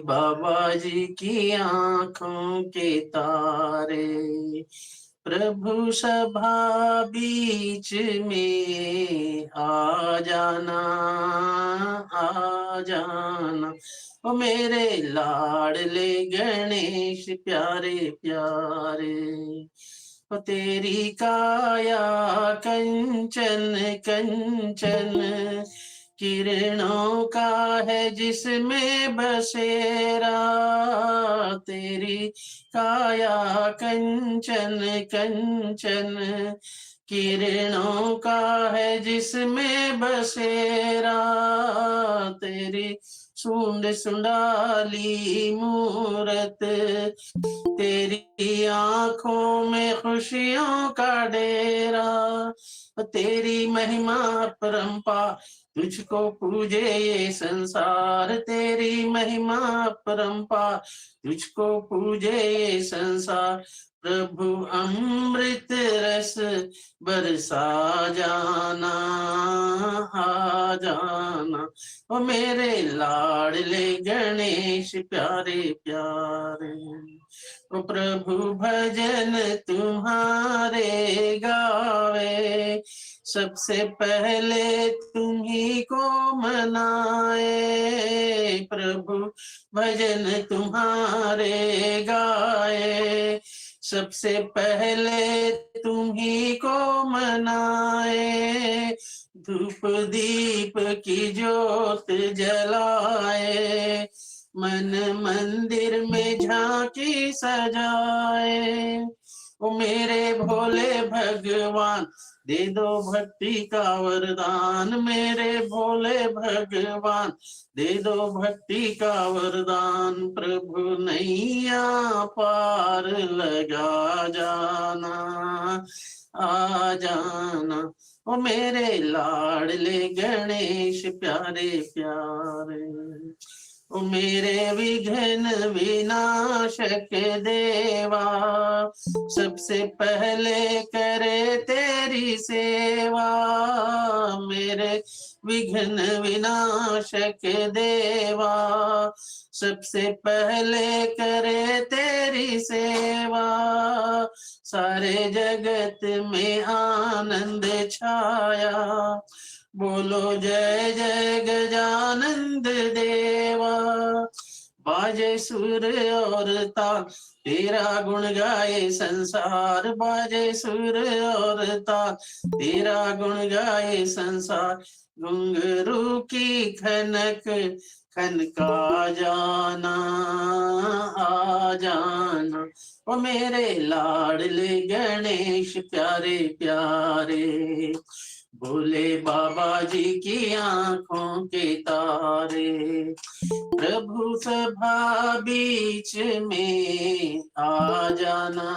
बाबा जी की आंखों के तारे, प्रभु सभा बीच में आ जाना, आ जाना। ओ मेरे लाडले गणेश प्यारे प्यारे, ओ तेरी काया कंचन कंचन, किरणों का है जिसमें बसेरा, तेरी काया कंचन कंचन, किरणों का है जिसमें बसेरा, तेरी सूंड सुंडाली मूरत, तेरी आंखों में खुशियों का डेरा, तेरी महिमा परंपार, तुझको पूजे ये संसार, तेरी महिमा परंपार, तुझको पूजे ये संसार। प्रभु अमृत रस बरसा जाना, आ जाना। ओ मेरे लाडले गणेश प्यारे प्यारे, ओ प्रभु भजन तुम्हारे गावे, सबसे पहले तुम्ही को मनाए। प्रभु भजन तुम्हारे गाए, सबसे पहले तुम्ही को मनाए। धूप दीप की ज्योत जलाए, मन मंदिर में झांकी सजाए। ओ मेरे भोले भगवान दे दो भक्ति का वरदान, मेरे भोले भगवान दे दो भक्ति का वरदान। प्रभु नैया पार लगा जाना, आ जाना। ओ मेरे लाडले गणेश प्यारे प्यारे, ओ मेरे विघ्न विनाशक देवा, सबसे पहले करे तेरी सेवा। मेरे विघ्न विनाशक देवा, सबसे पहले करे तेरी सेवा। सारे जगत में आनंद छाया, बोलो जय जय गजानंद देवा। बाजे सुर और ताल, तेरा गुण गाए संसार, बाजे सुर और ताल, तेरा गुण गाए संसार। घुंघरू की खनक खनका जाना, आ जाना। ओ मेरे लाडले गणेश प्यारे प्यारे, भोले बाबा जी की आंखों के तारे, प्रभु सभा बीच में आ जाना,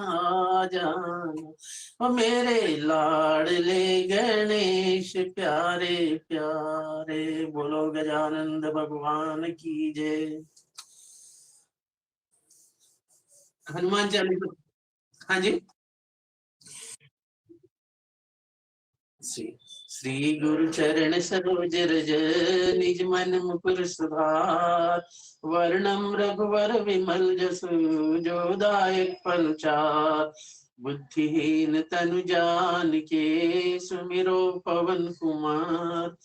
आ जाना। ओ मेरे लाडले गणेश प्यारे प्यारे, बोलो गजानंद भगवान की जय। हनुमान चालीसा। हाँ जी। श्री श्री गुरु चरण सरोज रज, निज मन मुकुर सुधार, वर्णम रघुवर विमल जसु, जो दायक फल चार। बुद्धिहीन तनु जान के, सुमिरो पवन कुमार।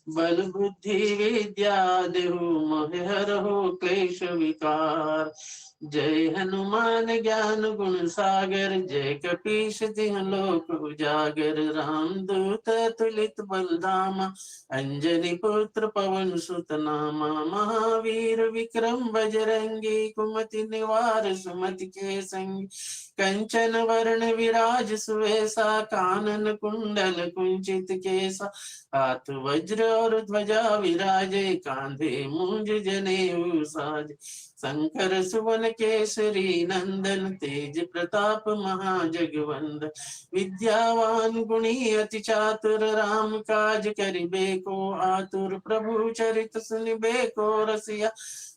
बल बुद्धि विद्या देहु मोहि हरहु क्लेश विकार। जय हनुमान ज्ञान गुण सागर, जय कपीश तिह लोक उजागर। राम दूत तुलित बलधामा, अंजनी पुत्र पवन सुत नामा। महावीर विक्रम बजरंगी, कुमति निवार सुमति के संग। कंचन वरण विराज सुवेशा, कानन कुंडल कुंचित केसा। हाथ वज्र और ध्वजा विराजे, कांधे मूंज जनेऊ साजे। शंकर सुवन केसरी नंदन, तेज प्रताप महाजगवंदन। विद्यावान गुणी अति चातुर, राम काज करिबे को आतुर। प्रभु चरित सुनिबे को रसिया,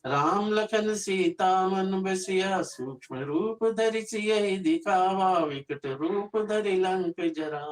राम लखन सीता मन बसिया। सूक्ष्म रूप धरि सियहि दिखावा, विकट रूप धरि लंक जरा।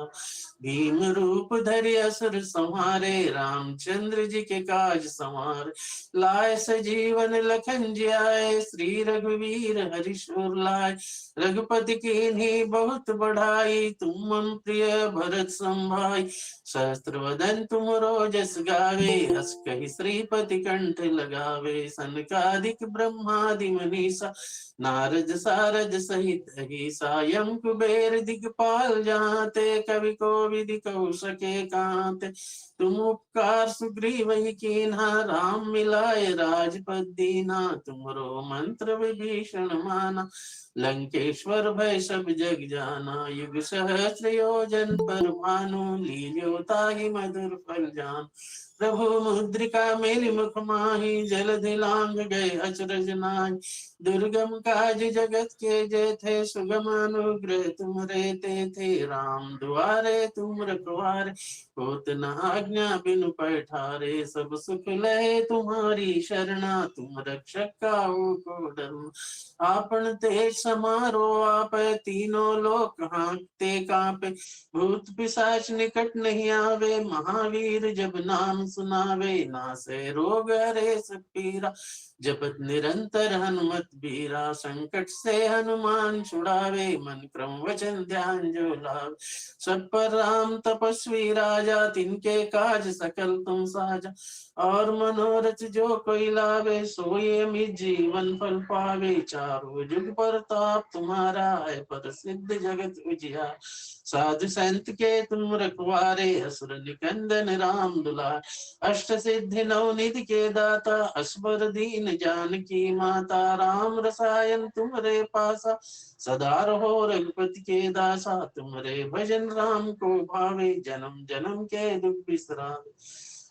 भीम रूप धरि असुर संहारे, रामचंद्र जी के काज संवारे। लाए सजीवन लखन जियाए, श्री रघुवीर हर्ष उर लाए। रघुपति कीन्ही बहुत बढ़ाई, तुम मम प्रिय भरत सम भाई। सहस्त्र वदन तुम जस गावे, हस कहि श्रीपति कंठ लगावे। सनकादिक ब्रह्मादि मनीषा, नारद सारद सहित अहिसा। यम कुबेर दिगपाल जाते, कवि कोविद कहु सके कांते। तुम उपकार सुग्रीव ही कीन्हा, राम मिलाए राजपद दीना। तुमरो मंत्र विभीषण माना, लंकेश्वर भय सब जग जाना। युग सहस्र योजन पर भानु, लील्यो ताहि मधुर फल जान। प्रभु मुद्रिका मेलि मुख माहि, जलधि लांघ गए अचरज नाहि। दुर्गम काज जगत के जेथे, सुगम अनुग्रह तुम रे तेथे। राम दुआरे तुम रखवारे, होत न आज्ञा बिनु पैठारे। सब सुख लहे तुम्हारी शरणा, तुम रक्षक काहू को डरना। आपन तेज समारो आपै, तीनों लोक हांकते कांपे। भूत पिशाच निकट नहीं आवे, महावीर जब नाम सुनावे। नासै रोग हरे सब पीरा, जपत निरंतर हनुमत बीरा। संकट से हनुमान छुड़ावे, मन क्रम वचन ध्यान जो लावे। सब पर राम तपस्वी राजा, तिनके काज सकल तुम साजा। और मनोरथ जो कोई लावे, सोई अमित जीवन फल पावे। चारों जुग परताप तुम्हारा है, प्रसिद्ध जगत उजियार। साधु संत के तुम रखवारे, असुर निकंदन राम दुलार। अष्ट सिद्धि नव निधि के दाता, असबर दीन जानकी माता। राम रसायन तुम्हारे पासा, सदा रहो रघुपति के दासा। तुम्हारे भजन राम को भावे, जन्म जन्म के दुख बिसरावे।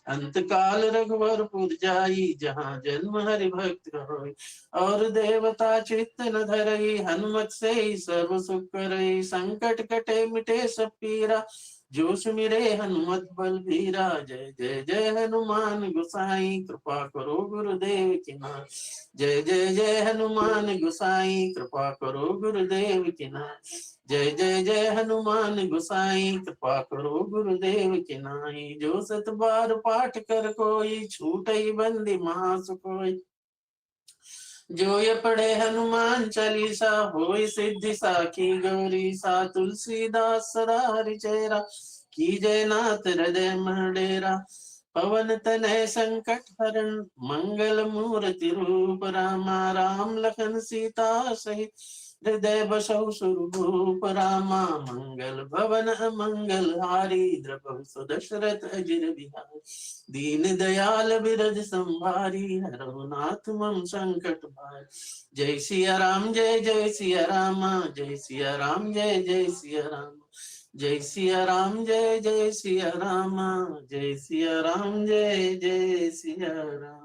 अंत काल रघुवरपुर जाई, जहाँ जन्म हरि भक्त होई। और देवता चित्त न धरई, हनुमत से ही सर्व सुख करई। संकट कटे मिटे सब पीरा, जो सुमिरे हनुमत बल बीरा। जय जय जय हनुमान गोसाई, कृपा करो गुरुदेव की नाथ। जय जय जय हनुमान गोसाई, कृपा करो गुरुदेव की नाथ। जय जय जय हनुमान गोसाई, कृपा करो गुरुदेव की नाई। जो सत बार पाठ कर कोई, छूटई बंदी महासुख होई। जो ये पढ़े हनुमान चालीसा, होय सिद्धि साखी गौरी सा। तुलसीदास सदा हरिचेरा, की जय नाथ हृदय मह डेरा। पवन तनय संकट हरण, मंगल मूर्ति रूप रामा। राम लखन सीता सहित, हृदय बसहु सुरभूप रामा। मंगल भवन मंगल हारी, द्रपहु सुदशरथ अजिर बिहारी। दीन दयाल बिरज संभारी, हरहु नाथ मम संकट भारी। जय सिया राम जय जय सिया राम, जय सिया राम जय जय सिया राम। जय सिया राम जय जय सिया राम, जय सिया राम जय जय सिया राम।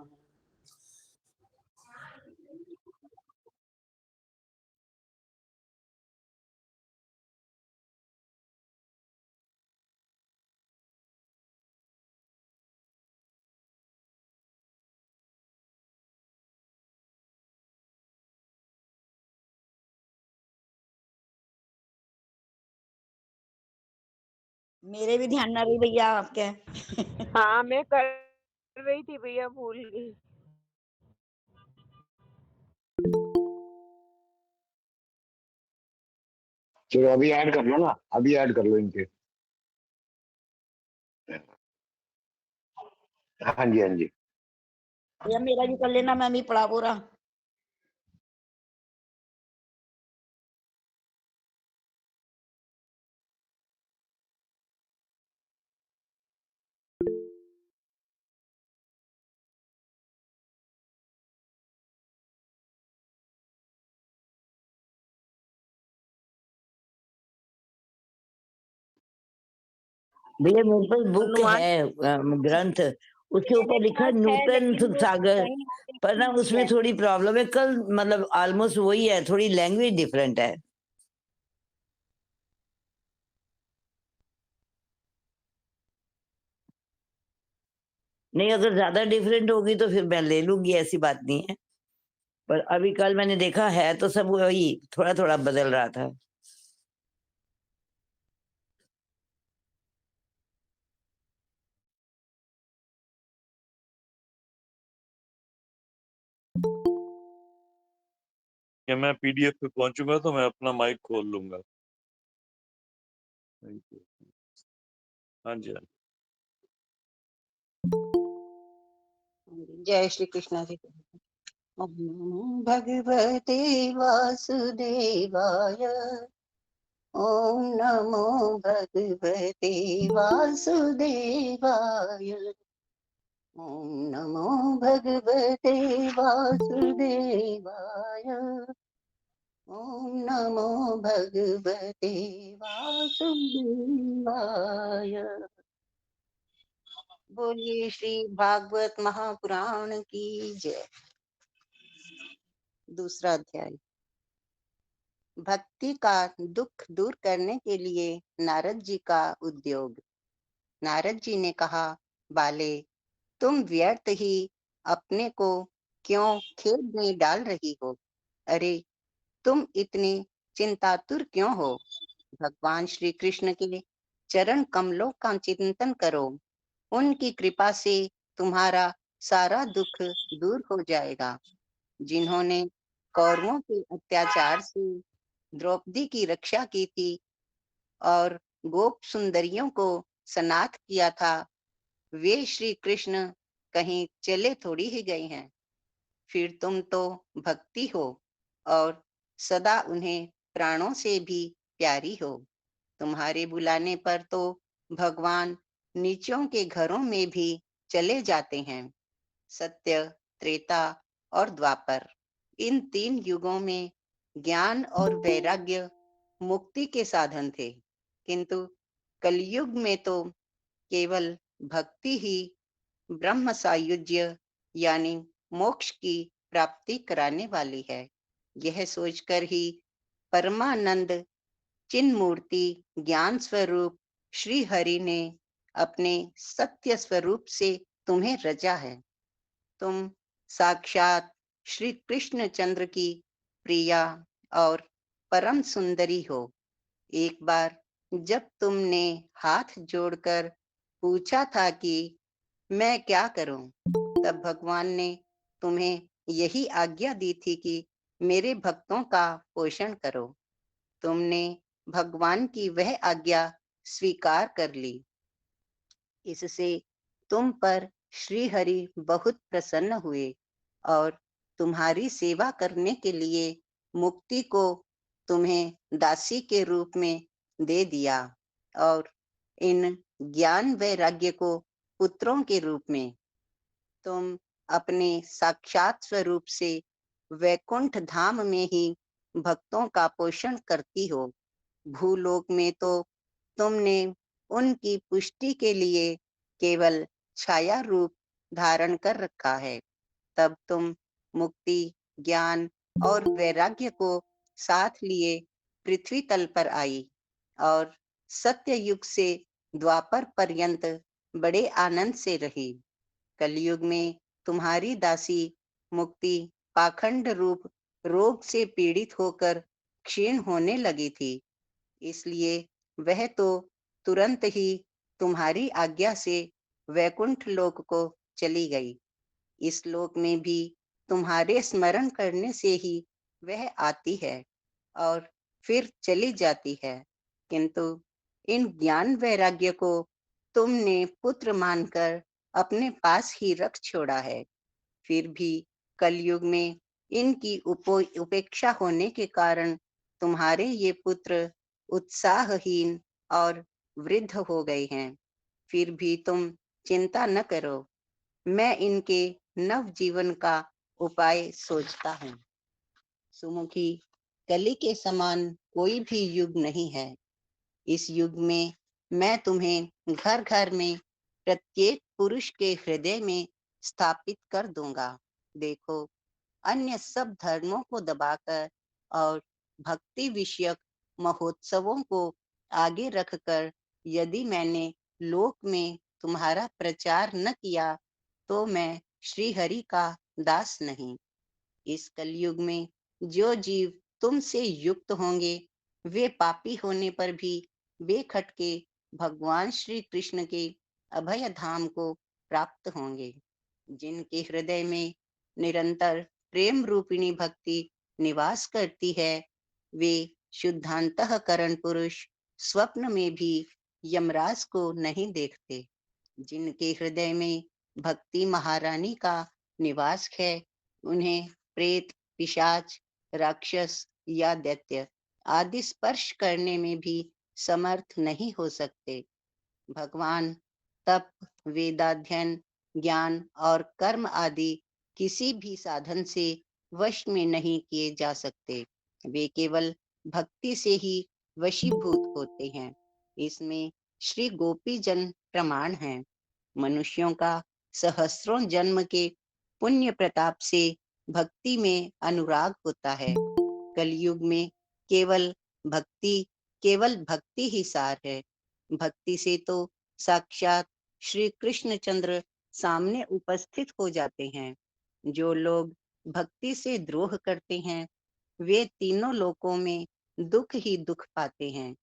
मेरे भी ध्यान ना रही भैया आपके। हाँ मैं कर रही थी भैया, भूल गई। चलो अभी ऐड कर लो ना, अभी ऐड कर लो इनके। हाँ जी हाँ जी। भैया मेरा भी कर लेना, मैं भी पढ़ा पूरा। भैया मेरे पास बुक हनुमान है, ग्रंथ, उसके ऊपर लिखा है पास है, नूतन लेकिन सुख वो सागर, कहीं और पर ना देखी उसमें है। थोड़ी प्रॉब्लम है। कल मतलब ऑलमोस्ट वही है, थोड़ी लैंग्वेज डिफरेंट है। नहीं, अगर ज्यादा डिफरेंट होगी तो फिर मैं ले लूंगी, ऐसी बात नहीं है। पर अभी कल मैंने देखा है तो सब वही थोड़ा थोड़ा बदल रहा था। कि मैं पीडीएफ पे पहुंचूंगा तो मैं अपना माइक खोल लूंगा। हाँ जी, हाँ जय श्री कृष्ण जी। ओम नमो भगवते वासुदेवाय। ओम नमो भगवते वासुदेवाय। ओम नमो भगवते वासुदेवाय। ओम नमो भगवते वासुदेवाय। बोलिए श्री भागवत महापुराण की जय। दूसरा अध्याय, भक्ति का दुख दूर करने के लिए नारद जी का उद्योग। नारद जी ने कहा, बाले, तुम व्यर्थ ही अपने को क्यों खेद में डाल रही हो? अरे, तुम इतनी चिंतातुर क्यों हो? भगवान श्री कृष्ण के चरण कमलों का चिंतन करो। उनकी कृपा से तुम्हारा सारा दुख दूर हो जाएगा। जिन्होंने कौरवों के अत्याचार से द्रौपदी की रक्षा की थी और गोप सुंदरियों को सनाथ किया था, वे श्री कृष्ण कहीं चले थोड़ी ही गए हैं। फिर तुम तो भक्ति हो और सदा उन्हें प्राणों से भी प्यारी हो। तुम्हारे बुलाने पर तो भगवान नीचों के घरों में भी चले जाते हैं। सत्य, त्रेता और द्वापर, इन 3 युगों में ज्ञान और वैराग्य मुक्ति के साधन थे, किंतु कलयुग में तो केवल भक्ति ही ब्रह्म सायुज्य यानी मोक्ष की प्राप्ति कराने वाली है। यह सोचकर ही परमानंद चिन्मूर्ति ज्ञान स्वरूप श्री हरि ने अपने सत्य स्वरूप से तुम्हें रचा है। तुम साक्षात श्री कृष्ण चंद्र की प्रिया और परम सुंदरी हो। एक बार जब तुमने हाथ जोड़कर पूछा था कि मैं क्या करूं, तब भगवान ने तुम्हें यही आज्ञा दी थी कि मेरे भक्तों का पोषण करो। तुमने भगवान की वह आज्ञा स्वीकार कर ली। इससे तुम पर श्री हरि बहुत प्रसन्न हुए और तुम्हारी सेवा करने के लिए मुक्ति को तुम्हें दासी के रूप में दे दिया और इन ज्ञान वैराग्य को पुत्रों के रूप में। तुम अपने साक्षात स्वरूप से वैकुंठ धाम में ही भक्तों का पोषण करती हो। भूलोक में तो तुमने उनकी पुष्टि के लिए केवल छाया रूप धारण कर रखा है। तब तुम मुक्ति, ज्ञान और वैराग्य को साथ लिए पृथ्वी तल पर आई और सत्य युग से द्वापर पर्यंत बड़े आनंद से रही। कलयुग में तुम्हारी दासी मुक्ति पाखंड रूप रोग से पीड़ित होकर क्षीण होने लगी थी, इसलिए वह तो तुरंत ही तुम्हारी आज्ञा से वैकुंठ लोक को चली गई। इस लोक में भी तुम्हारे स्मरण करने से ही वह आती है और फिर चली जाती है, किंतु इन ज्ञान वैराग्य को तुमने पुत्र मानकर अपने पास ही रख छोड़ा है। फिर भी कलयुग में इनकी उपेक्षा होने के कारण तुम्हारे ये पुत्र उत्साहहीन और वृद्ध हो गए हैं। फिर भी तुम चिंता न करो, मैं इनके नव जीवन का उपाय सोचता हूँ। सुमुखी, कली के समान कोई भी युग नहीं है। इस युग में मैं तुम्हें घर घर में प्रत्येक पुरुष के हृदय में स्थापित कर दूंगा। देखो, अन्य सब धर्मों को दबाकर और भक्ति विषयक महोत्सवों को आगे रखकर यदि मैंने लोक में तुम्हारा प्रचार न किया तो मैं श्री हरि का दास नहीं। इस कलयुग में जो जीव तुमसे युक्त होंगे वे पापी होने पर भी बेखटके भगवान श्री कृष्ण के अभय धाम को प्राप्त होंगे। जिनके हृदय में निरंतर प्रेम रूपिणी भक्ति निवास करती है वे शुद्धांतःकरण पुरुष स्वप्न में भी यमराज को नहीं देखते। जिनके हृदय में भक्ति महारानी का निवास है उन्हें प्रेत, पिशाच, राक्षस या दैत्य आदि स्पर्श करने में भी समर्थ नहीं हो सकते। भगवान तप, वेदाध्ययन, ज्ञान और कर्म आदि किसी भी साधन से वश में नहीं किए जा सकते। वे केवल भक्ति से ही वशीभूत होते हैं। इसमें श्री गोपी जन प्रमाण हैं। मनुष्यों का सहस्रों जन्म के पुण्य प्रताप से भक्ति में अनुराग होता है। कलयुग में केवल भक्ति ही सार है। भक्ति से तो साक्षात श्री कृष्णचंद्र सामने उपस्थित हो जाते हैं। जो लोग भक्ति से द्रोह करते हैं वे तीनों लोकों में दुख ही दुख पाते हैं।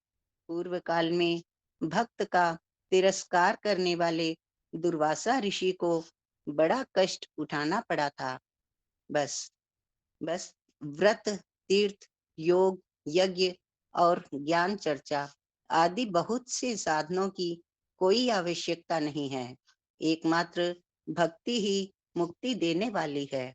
पूर्व काल में भक्त का तिरस्कार करने वाले दुर्वासा ऋषि को बड़ा कष्ट उठाना पड़ा था। बस व्रत, तीर्थ, योग, यज्ञ और ज्ञान चर्चा आदि बहुत से साधनों की कोई आवश्यकता नहीं है। एकमात्र भक्ति ही मुक्ति देने वाली है।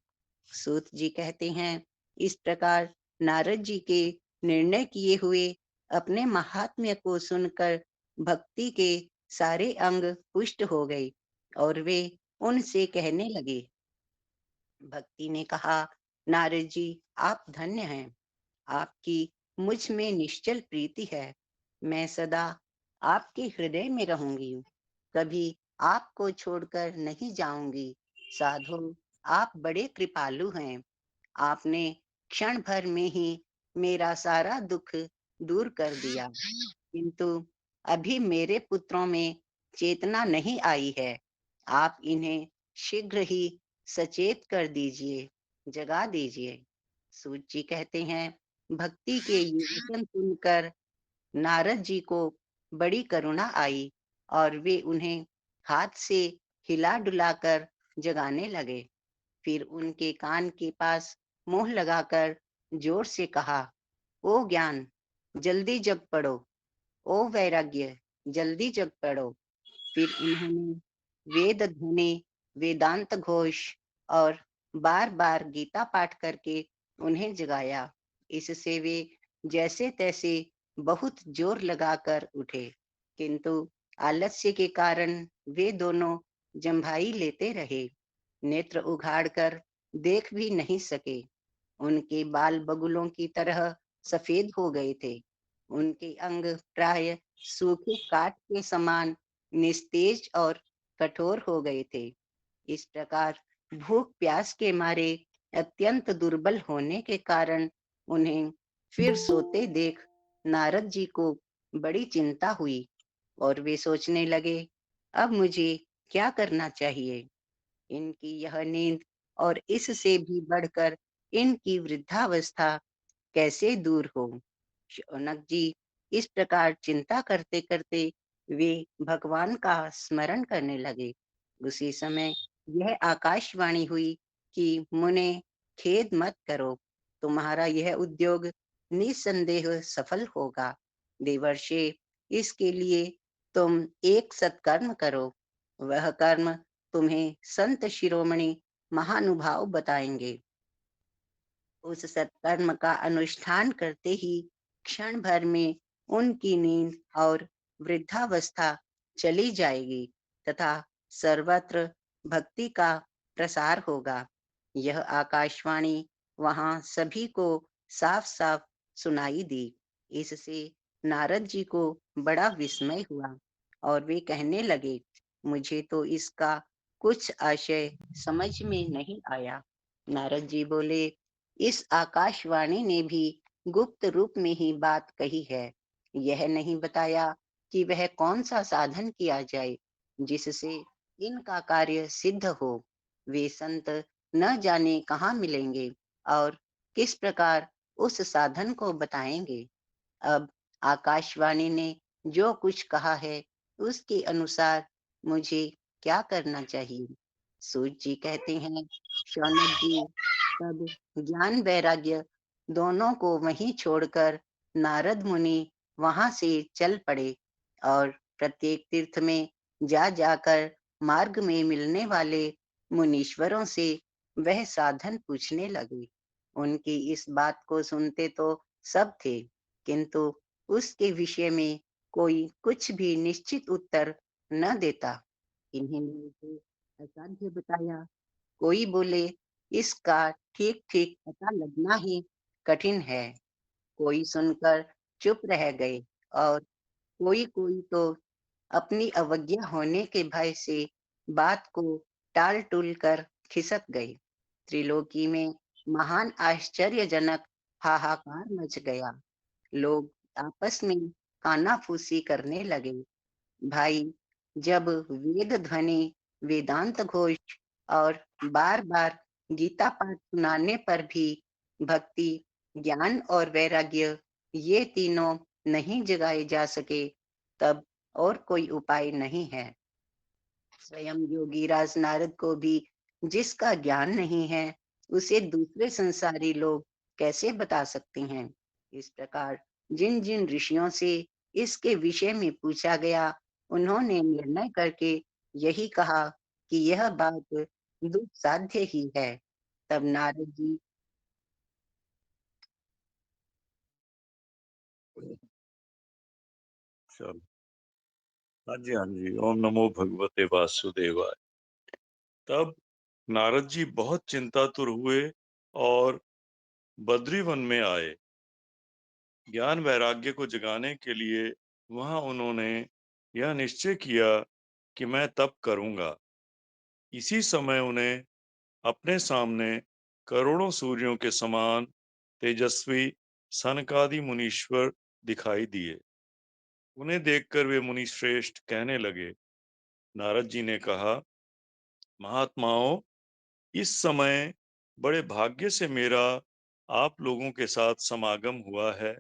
सूत जी कहते हैं, इस प्रकार नारद जी के निर्णय किए हुए अपने महात्म्य को सुनकर भक्ति के सारे अंग पुष्ट हो गए और वे उनसे कहने लगे। भक्ति ने कहा, नारद जी आप धन्य हैं। आपकी मुझ में निश्चल प्रीति है। मैं सदा आपके हृदय में रहूंगी, कभी आपको छोड़कर नहीं जाऊंगी। साधु, आप बड़े कृपालु हैं। आपने क्षण भर में ही मेरा सारा दुख दूर कर दिया, किंतु अभी मेरे पुत्रों में चेतना नहीं आई है। आप इन्हें शीघ्र ही सचेत कर दीजिए, जगा दीजिए। सूत जी कहते हैं, भक्ति के ये वचन सुनकर नारद जी को बड़ी करुणा आई और वे उन्हें हाथ से हिला डुलाकर जगाने लगे। फिर उनके कान के पास मुंह लगाकर जोर से कहा, ओ ज्ञान, जल्दी जग पड़ो। ओ वैराग्य, जल्दी जग पड़ो। फिर उन्होंने वेद ध्वनि, वेदांत घोष और बार बार गीता पाठ करके उन्हें जगाया। इससे वे जैसे तैसे बहुत जोर लगाकर उठे, किंतु आलस्य के कारण वे दोनों जम्भाई लेते रहे। नेत्र उघाड़कर देख भी नहीं सके। उनके बाल बगुलों की तरह सफेद हो गए थे। उनके अंग प्राय सूखे काठ के समान निस्तेज और कठोर हो गए थे। इस प्रकार भूख प्यास के मारे अत्यंत दुर्बल होने के कारण उन्हें फिर सोते देख नारद जी को बड़ी चिंता हुई और वे सोचने लगे, अब मुझे क्या करना चाहिए। इनकी यह नींद और इससे भी बढ़कर इनकी वृद्धावस्था कैसे दूर हो। शौनक जी इस प्रकार चिंता करते करते वे भगवान का स्मरण करने लगे। उसी समय यह आकाशवाणी हुई कि मुने, खेद मत करो, तुम्हारा यह उद्योग निसंदेह सफल होगा। देवर्षि, इसके लिए तुम एक सत्कर्म करो। वह कर्म तुम्हें संत शिरोमणि महानुभाव बताएंगे। उस सत्कर्म का अनुष्ठान करते ही क्षण भर में उनकी नींद और वृद्धावस्था चली जाएगी तथा सर्वत्र भक्ति का प्रसार होगा। यह आकाशवाणी वहां सभी को साफ साफ सुनाई दी। इससे नारद जी को बड़ा विस्मय हुआ और वे कहने लगे, मुझे तो इसका कुछ आशय समझ में नहीं आया। नारद जी बोले, इस आकाशवाणी ने भी गुप्त रूप में ही बात कही है। यह नहीं बताया कि वह कौन सा साधन किया जाए जिससे इनका कार्य सिद्ध हो। वे संत न जाने कहाँ मिलेंगे और किस प्रकार उस साधन को बताएंगे। अब आकाशवाणी ने जो कुछ कहा है उसके अनुसार मुझे क्या करना चाहिए। सूत जी कहते हैं, शौनक जी तब ज्ञान वैराग्य दोनों को वहीं छोड़कर नारद मुनि वहां से चल पड़े और प्रत्येक तीर्थ में जा जाकर मार्ग में मिलने वाले मुनीश्वरों से वह साधन पूछने लगे। उनकी इस बात को सुनते तो सब थे, किंतु उसके विषय में कोई कुछ भी निश्चित उत्तर न देता। इन्हीं ने उसे असाध्य बताया। कोई बोले, इसका ठीक ठीक पता लगना ही कठिन है। कोई सुनकर चुप रह गए और कोई कोई तो अपनी अवज्ञा होने के भय से बात को टाल टूल कर खिसक गए। त्रिलोकी में महान आश्चर्यजनक हाहाकार मच गया। लोग आपस में कानाफूसी करने लगे। भाई, जब वेद ध्वनि, वेदांत घोष और बार बार गीता पाठ सुनाने पर भी भक्ति, ज्ञान और वैराग्य ये तीनों नहीं जगाए जा सके, तब और कोई उपाय नहीं है। स्वयं योगीराज नारद को भी जिसका ज्ञान नहीं है उसे दूसरे संसारी लोग कैसे बता सकते हैं। इस प्रकार जिन जिन ऋषियों से इसके विषय में पूछा गया, उन्होंने निर्णय करके यही कहा कि यह बात दुस्साध्य ही है। तब नारद जी चलो। हाँ जी, हाँ जी। ओम नमो भगवते वासुदेवाय। तब नारद जी बहुत चिंतातुर हुए और बद्रीवन में आए। ज्ञान वैराग्य को जगाने के लिए वहां उन्होंने यह निश्चय किया कि मैं तप करूंगा। इसी समय उन्हें अपने सामने करोड़ों सूर्यों के समान तेजस्वी सनकादि मुनीश्वर दिखाई दिए। उन्हें देखकर वे मुनि श्रेष्ठ कहने लगे। नारद जी ने कहा, महात्माओं, इस समय बड़े भाग्य से मेरा आप लोगों के साथ समागम हुआ है।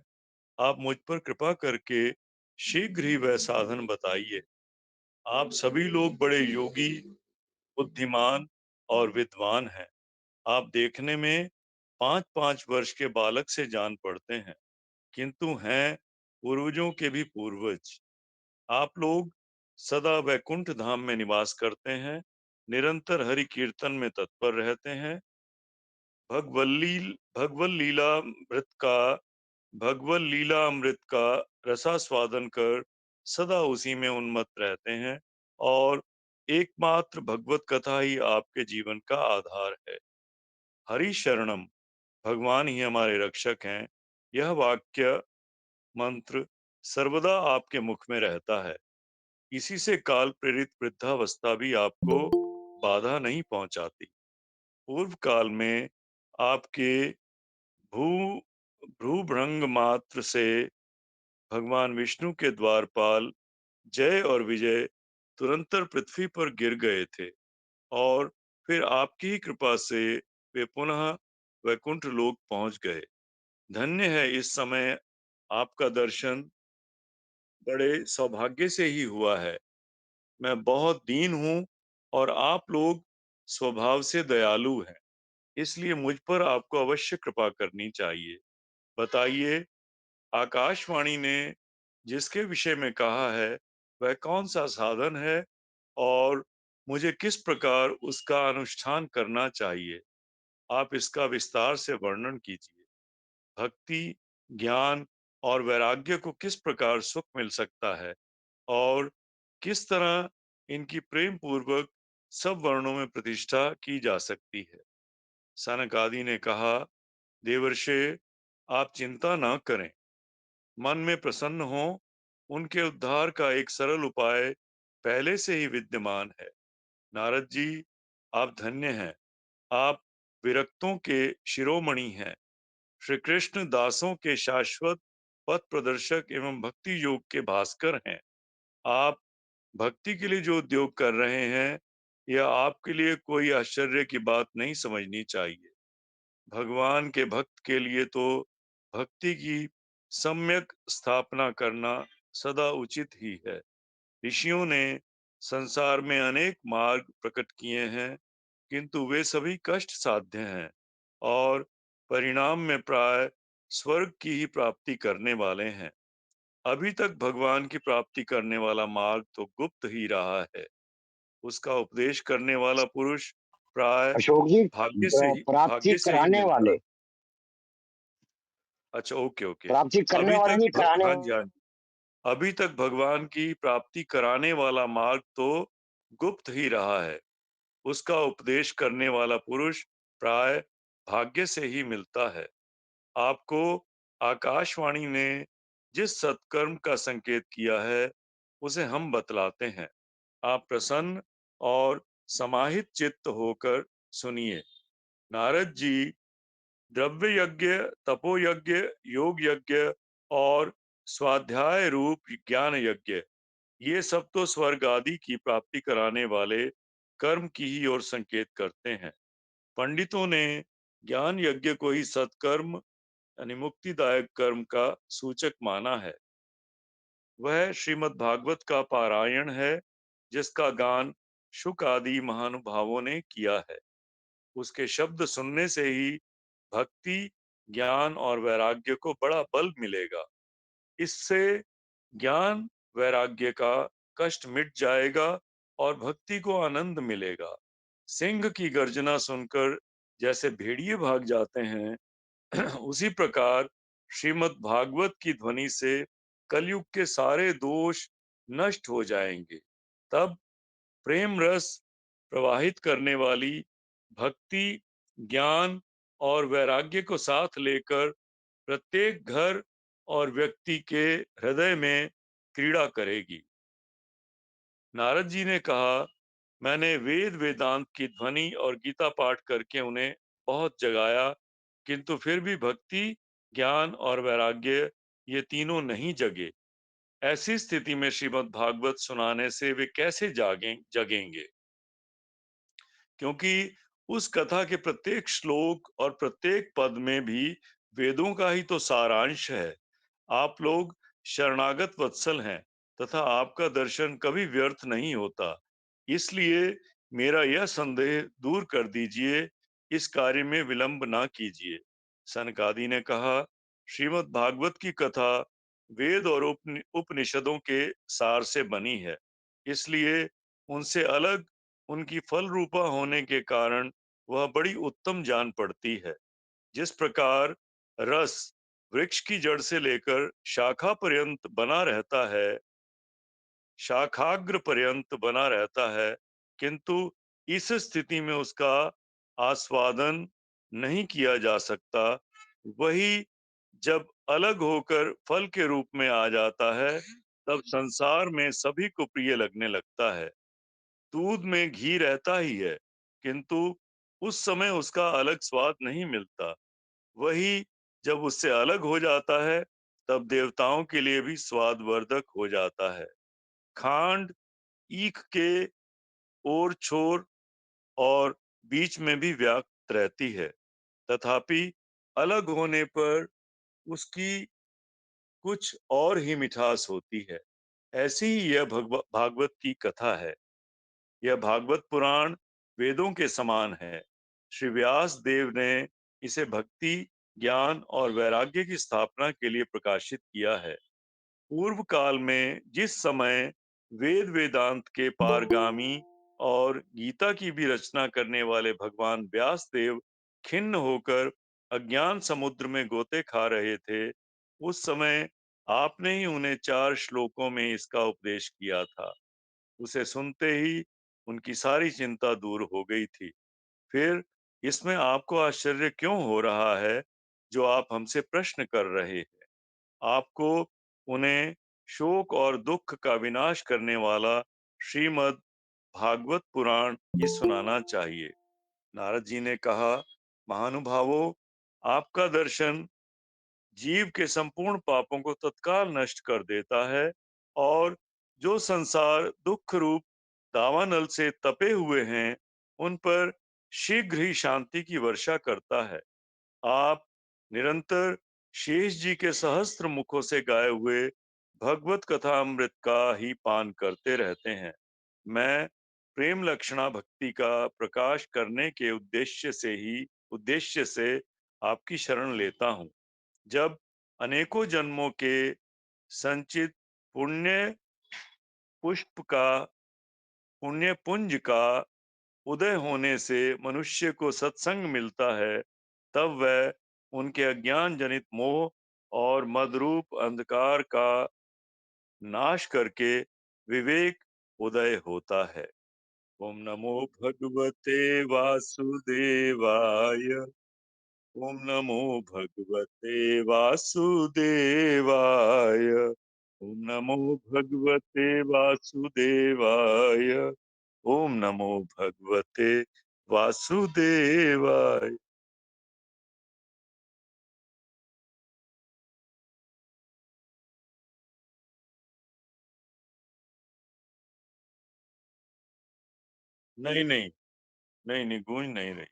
आप मुझ पर कृपा करके शीघ्र ही वह साधन बताइए। आप सभी लोग बड़े योगी, बुद्धिमान और विद्वान हैं। आप देखने में 5-5 वर्ष के बालक से जान पड़ते हैं, किंतु हैं पूर्वजों के भी पूर्वज। आप लोग सदा वैकुंठ धाम में निवास करते हैं, निरंतर हरि कीर्तन में तत्पर रहते हैं, भगवल्ली भगवल लीला मृत का भगवल लीला अमृत का रसास्वादन कर सदा उसी में उन्मत्त रहते हैं और एकमात्र भगवत कथा ही आपके जीवन का आधार है। हरि शरणम, भगवान ही हमारे रक्षक हैं। यह वाक्य मंत्र सर्वदा आपके मुख में रहता है। इसी से काल प्रेरित वृद्धावस्था भी आपको बाधा नहीं पहुंचाती। पूर्व काल में आपके भू भ्रूभृंग मात्र से भगवान विष्णु के द्वारपाल जय और विजय तुरंतर पृथ्वी पर गिर गए थे और फिर आपकी ही कृपा से वे पुनः वैकुंठ लोक पहुंच गए। धन्य है इस समय आपका दर्शन बड़े सौभाग्य से ही हुआ है। मैं बहुत दीन हूँ और आप लोग स्वभाव से दयालु हैं, इसलिए मुझ पर आपको अवश्य कृपा करनी चाहिए। बताइए, आकाशवाणी ने जिसके विषय में कहा है वह कौन सा साधन है और मुझे किस प्रकार उसका अनुष्ठान करना चाहिए। आप इसका विस्तार से वर्णन कीजिए। भक्ति, ज्ञान और वैराग्य को किस प्रकार सुख मिल सकता है और किस तरह इनकी प्रेम पूर्वक सब वर्णों में प्रतिष्ठा की जा सकती है। सनक आदि ने कहा, देवर्षे, आप चिंता न करें, मन में प्रसन्न हो। उनके उद्धार का एक सरल उपाय पहले से ही विद्यमान है। नारद जी, आप धन्य हैं। आप विरक्तों के शिरोमणि हैं। श्री कृष्ण दासों के शाश्वत पथ प्रदर्शक एवं भक्ति योग के भास्कर हैं। आप भक्ति के लिए जो उद्योग कर रहे हैं, यह आपके लिए कोई आश्चर्य की बात नहीं समझनी चाहिए। भगवान के भक्त के लिए तो भक्ति की सम्यक स्थापना करना सदा उचित ही है। ऋषियों ने संसार में अनेक मार्ग प्रकट किए हैं, किंतु वे सभी कष्ट साध्य हैं और परिणाम में प्राय स्वर्ग की ही प्राप्ति करने वाले हैं। अभी तक भगवान की प्राप्ति करने वाला मार्ग तो गुप्त ही रहा है। उसका उपदेश करने वाला पुरुष प्राय अशोक जी, प्राप्ति भाग्य से ही कराने मिलता। वाले, अच्छा, ओके ओके। प्राप्ति करने अभी वाले तक नहीं, कराने हाँ वाले। जी, हाँ जी। अभी तक भगवान की प्राप्ति कराने वाला मार्ग तो गुप्त ही रहा है। उसका उपदेश करने वाला पुरुष प्राय भाग्य से ही मिलता है। आपको आकाशवाणी ने जिस सत्कर्म का संकेत किया है, उसे हम बतलाते हैं। आप प्रसन्न और समाहित चित्त होकर सुनिए। नारद जी, द्रव्य यज्ञ, तपो यज्ञ, योग यज्ञ और स्वाध्याय रूप ज्ञान यज्ञ, ये सब तो स्वर्ग आदि की प्राप्ति कराने वाले कर्म की ही ओर संकेत करते हैं। पंडितों ने ज्ञान यज्ञ को ही सत्कर्म यानी मुक्तिदायक कर्म का सूचक माना है। वह श्रीमद् भागवत का पारायण है, जिसका गान शुक आदि महानुभावों ने किया है। उसके शब्द सुनने से ही भक्ति, ज्ञान और वैराग्य को बड़ा बल मिलेगा। इससे ज्ञान वैराग्य का कष्ट मिट जाएगा और भक्ति को आनंद मिलेगा। सिंह की गर्जना सुनकर जैसे भेड़िए भाग जाते हैं, उसी प्रकार श्रीमद् भागवत की ध्वनि से कलयुग के सारे दोष नष्ट हो जाएंगे। तब प्रेम रस प्रवाहित करने वाली भक्ति, ज्ञान और वैराग्य को साथ लेकर प्रत्येक घर और व्यक्ति के हृदय में क्रीड़ा करेगी। नारद जी ने कहा, मैंने वेद वेदांत की ध्वनि और गीता पाठ करके उन्हें बहुत जगाया, किंतु फिर भी भक्ति, ज्ञान और वैराग्य ये तीनों नहीं जगे। ऐसी स्थिति में श्रीमद् भागवत सुनाने से वे कैसे जगेंगे? क्योंकि उस कथा के प्रत्येक श्लोक और प्रत्येक पद में भी वेदों का ही तो सारांश है। आप लोग शरणागत वत्सल हैं तथा आपका दर्शन कभी व्यर्थ नहीं होता। इसलिए मेरा यह संदेह दूर कर दीजिए, इस कार्य में विलंब ना कीजिए। सनकादि ने कहा, श्रीमद् भागवत की कथा वेद और उपनिषदों के सार से बनी है, इसलिए उनसे अलग उनकी फल रूपा होने के कारण वह बड़ी उत्तम जान पड़ती है। जिस प्रकार रस वृक्ष की जड़ से लेकर शाखा पर्यंत बना रहता है, शाखाग्र पर्यंत बना रहता है, किंतु इस स्थिति में उसका आस्वादन नहीं किया जा सकता, वही जब अलग होकर फल के रूप में आ जाता है, तब संसार में सभी को प्रिय लगने लगता है। दूध में घी रहता ही है, किंतु उस समय उसका अलग स्वाद नहीं मिलता। वही जब उससे अलग हो जाता है, तब देवताओं के लिए भी स्वादवर्धक हो जाता है। खांड ईख के ओर छोर और बीच में भी व्याप्त रहती है, तथापि अलग होने पर उसकी कुछ और ही मिठास होती है। ऐसी ही यह भागवत की कथा है। यह भागवत पुराण वेदों के समान है। श्री व्यास देव ने इसे भक्ति, ज्ञान और वैराग्य की स्थापना के लिए प्रकाशित किया है। पूर्व काल में जिस समय वेद वेदांत के पारगामी और गीता की भी रचना करने वाले भगवान व्यास देव खिन्न होकर अज्ञान समुद्र में गोते खा रहे थे, उस समय आपने ही उन्हें 4 श्लोकों में इसका उपदेश किया था। उसे सुनते ही उनकी सारी चिंता दूर हो गई थी। फिर इसमें आपको आश्चर्य क्यों हो रहा है, जो आप हमसे प्रश्न कर रहे हैं? आपको उन्हें शोक और दुख का विनाश करने वाला श्रीमद् भागवत पुराण की सुनाना चाहिए। नारद जी ने कहा, महानुभावों, आपका दर्शन जीव के संपूर्ण पापों को तत्काल नष्ट कर देता है और जो संसार दुख रूप दावानल से तपे हुए हैं उन पर शीघ्र ही शांति की वर्षा करता है। आप निरंतर शेष जी के सहस्त्र मुखों से गाए हुए भगवत कथा अमृत का ही पान करते रहते हैं। मैं प्रेम लक्षणा भक्ति का प्रकाश करने के उद्देश्य से आपकी शरण लेता हूँ। जब अनेकों जन्मों के संचित पुण्य पुण्य पुंज का उदय होने से मनुष्य को सत्संग मिलता है, तब वह उनके अज्ञान जनित मोह और मदरूप अंधकार का नाश करके विवेक उदय होता है। ओम नमो भगवते वासुदेवाय। ओम नमो भगवते वासुदेवाय। ओम नमो भगवते वासुदेवाय। ओम नमो भगवते वासुदेवाय। नहीं नहीं, नहीं नहीं, गूंज नहीं रही।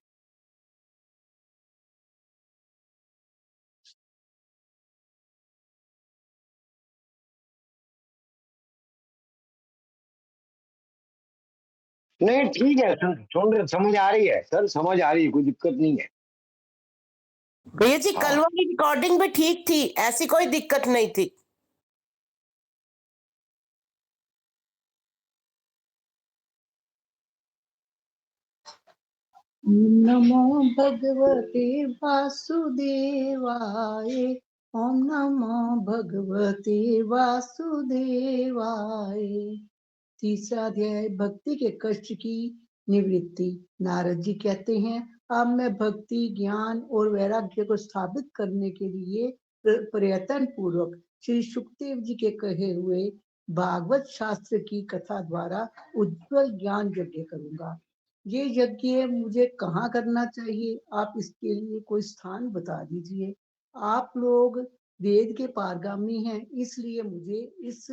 नहीं ठीक है सर, सुन रहे, समझ आ रही है सर, समझ आ रही है, कोई दिक्कत नहीं है। भैया जी कल हाँ। वाली रिकॉर्डिंग भी ठीक थी, ऐसी कोई दिक्कत नहीं थी। नमो भगवते वासुदेवाय। ओम नमो भगवते वासुदेवाय। तीसरा अध्याय, भक्ति के कष्ट की निवृत्ति। नारद जी कहते हैं, अब मैं भक्ति, ज्ञान और वैराग्य को स्थापित करने के लिए प्रयत्न पूर्वक श्री सुखदेव जी के कहे हुए भागवत शास्त्र की कथा द्वारा उज्जवल ज्ञान यज्ञ करूंगा। ये यज्ञ मुझे कहाँ करना चाहिए? आप इसके लिए कोई स्थान बता दीजिए। आप लोग वेद के पारगामी हैं, इसलिए मुझे इस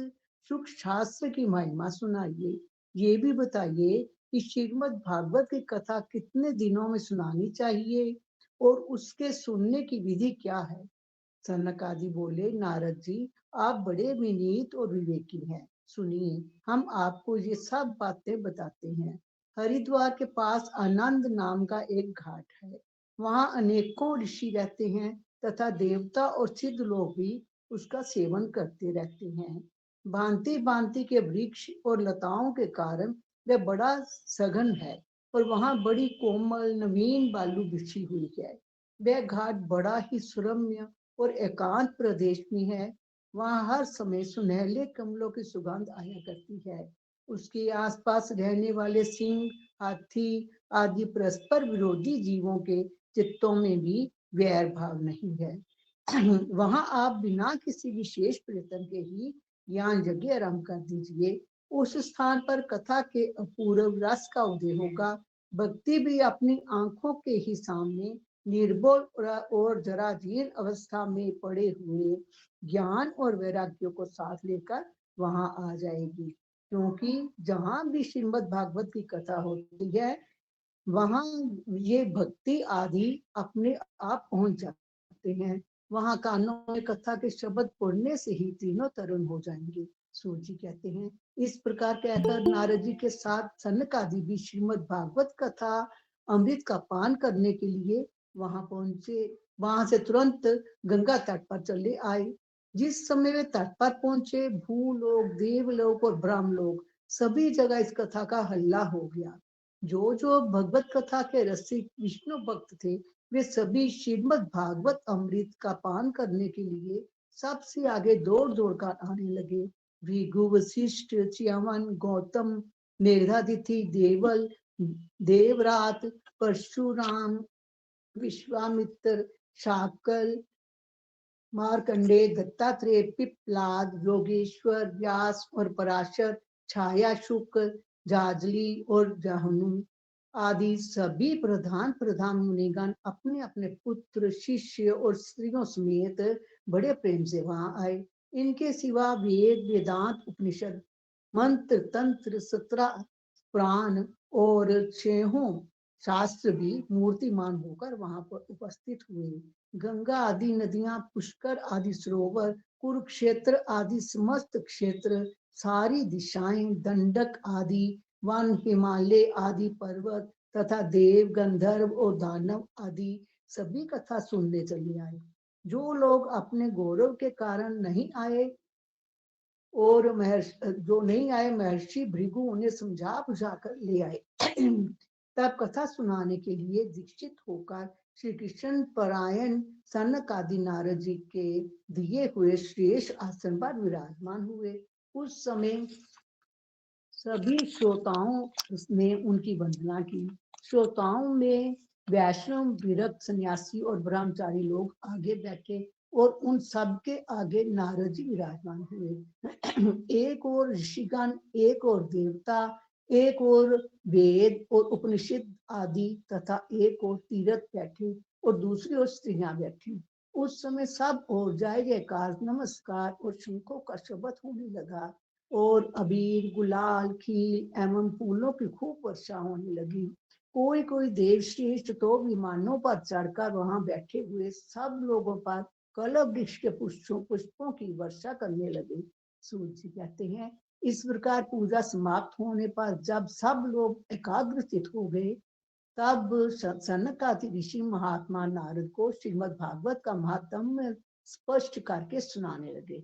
सुख शास्त्र की महिमा सुनाइए। ये भी बताइए कि श्रीमद् भागवत की कथा कितने दिनों में सुनानी चाहिए और उसके सुनने की विधि क्या है? सनकादि बोले, नारद जी, आप बड़े विनीत और विवेकी हैं। सुनिए, हम आपको ये सब बातें बताते हैं। हरिद्वार के पास आनंद नाम का एक घाट है। वहाँ अनेकों ऋषि रहते हैं तथा देवता और सिद्ध लोग भी उसका सेवन करते रहते हैं। भांति भांति के वृक्ष और लताओं के कारण वह बड़ा सघन है और वहाँ बड़ी कोमल नवीन बालू बिछी हुई है। वह घाट बड़ा ही सुरम्य और एकांत प्रदेश में है। वहाँ हर समय सुनहले कमलों की सुगंध आया करती है। उसके आसपास रहने वाले सिंह, हाथी आदि परस्पर विरोधी जीवों के चित्तों में भी वैर भाव नहीं है। वहां आप बिना किसी विशेष प्रयत्न के ही ज्ञान यज्ञ आरंभ कर दीजिए। उस स्थान पर कथा के अपूर्व रस का उदय होगा। भक्ति भी अपनी आंखों के ही सामने निर्बोल और जराजीर्ण अवस्था में पड़े हुए ज्ञान और वैराग्य को साथ लेकर वहां आ जाएगी। क्योंकि जहां भी श्रीमद् भागवत की कथा होती है वहां ये भक्ति आदि अपने आप पहुंच जाते हैं। वहां कानों में कथा के शब्द पढ़ने से ही तीनों तरुण हो जाएंगे। सूर्य जी कहते हैं, इस प्रकार कहकर नारद जी के साथ सनकादि भी श्रीमद् भागवत कथा अमृत का पान करने के लिए वहां पहुंचे। वहां से तुरंत गंगा तट पर चले आए। जिस समय वे तट पर पहुंचे, भूलोक, देवलोक और ब्रह्मलोक सभी जगह इस कथा का हल्ला हो गया। जो जो भगवत कथा के रसिक विष्णु भक्त थे, वे सभी श्रीमद् भागवत अमृत का पान करने के लिए सबसे आगे दौड़ दौड़ कर आने लगे। भृगु, वशिष्ठ, च्यवन, गौतम, मेघादिथि, देवल, देवरात, परशुराम, विश्वामित्र, शाकल, मार्कंडे, दत्तात्रेय, पिपलाद, योगेश्वर, व्यास और पराशर छाया शुक्र, जाजली और जहनु आदि सभी प्रधान प्रधान मुनिगण अपने अपने पुत्र, शिष्य और स्त्रियों समेत बड़े प्रेम से वहां आए। इनके सिवा वेद, वेदांत, उपनिषद, मंत्र, तंत्र, 17 पुराण और 6 शास्त्र भी मूर्तिमान होकर वहां पर उपस्थित हुए। गंगा आदि नदियां, पुष्कर आदि सरोवर, कुरुक्षेत्र आदि समस्त क्षेत्र, सारी दिशाएं, दंडक आदि वन, हिमालय आदि पर्वत तथा देव, गंधर्व और दानव आदि सभी कथा सुनने चले आए। जो लोग अपने गौरव के कारण नहीं आए और जो नहीं आए, महर्षि भृगु उन्हें समझा बुझा कर ले आए। तब कथा सुनाने के लिए दीक्षित होकर श्री कृष्ण परायण सनक आदि नारद जी के दिए हुए श्रेष्ठ आसन पर विराजमान हुए। उस समय सभी श्रोताओं ने उनकी वंदना की। श्रोताओं में वैष्णव, विरक्त, सन्यासी और ब्रह्मचारी लोग आगे बैठे और उन सब के आगे नारद जी विराजमान हुए। एक और ऋषिगण, एक और देवता, एक और वेद और उपनिषद आदि तथा एक और तीर्थ बैठे और दूसरी ओर स्त्रियां बैठी। उस समय सब और जय जयकार, नमस्कार और शंखों का शब्द होने लगा और अबीर, गुलाल, खील एवं फूलों की खूब वर्षा होने लगी। कोई कोई देव श्रेष्ठ तो विमानों पर चढ़कर वहां बैठे हुए सब लोगों पर कलव वृक्ष के पुष्पों की वर्षा करने लगे। सूर्य जी कहते हैं, इस प्रकार पूजा समाप्त होने पर जब सब लोग एकाग्रचित हो गए, तब सनकादि ऋषि महात्मा नारद को श्रीमद् भागवत का महात्म्य स्पष्ट करके सुनाने लगे।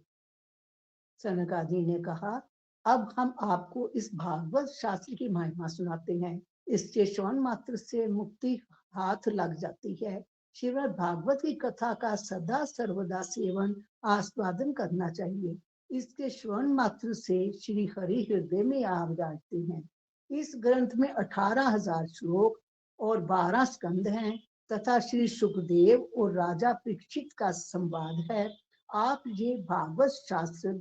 सनकादि ने कहा, अब हम आपको इस भागवत शास्त्र की महिमा सुनाते हैं। इसके श्रवण मात्र से मुक्ति हाथ लग जाती है। श्रीमद् भागवत की कथा का सदा सर्वदा सेवन आस्वादन करना चाहिए। इसके श्रवण मात्र से श्री हरि हृदय में आ जाते हैं। इस ग्रंथ में 18,000 श्लोक और 12 स्कंद हैं तथा श्री सुखदेव और राजा परीक्षित का संवाद है। आप ये भागवत शास्त्र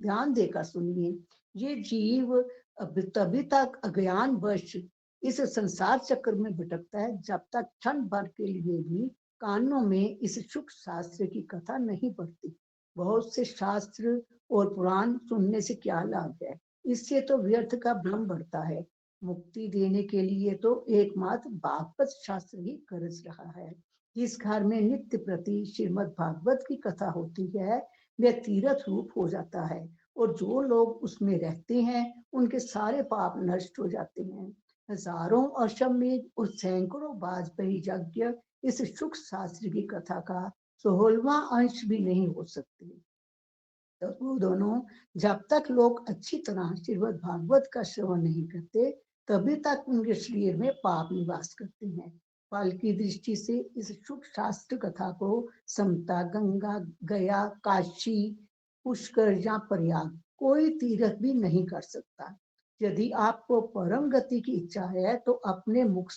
ध्यान देकर सुनिए। ये जीव तभी तक अज्ञान वश इस संसार चक्र में भटकता है जब तक क्षण भर के लिए भी कानों में इस सुख शास्त्र की कथा नहीं पड़ती। बहुत से शास्त्र और पुराण सुनने से क्या लाभ है? इससे तो व्यर्थ का भ्रम बढ़ता है। मुक्ति देने के लिए तो एकमात्र भागवत शास्त्र ही गरज रहा है। जिस घर में नित्य प्रति श्रीमद् भागवत की कथा होती है, वह तीर्थ रूप हो जाता है और जो लोग उसमें रहते हैं उनके सारे पाप नष्ट हो जाते हैं। हजारों अश्वमेध और सैकड़ों वाजपेयी यज्ञ इस सुख शास्त्र की कथा का 16वां अंश भी नहीं हो सकते। तो वो दोनों, जब तक लोग अच्छी तरह श्रीमद् भागवत का श्रवण नहीं करते, तभी तक उनके शरीर में पाप निवास करते हैं। फल की दृष्टि से इस सुख शास्त्र कथा को समता, गंगा, गया, काशी, पुष्कर या प्रयाग कोई तीर्थ भी नहीं कर सकता। यदि आपको परम गति की इच्छा है तो अपने मुख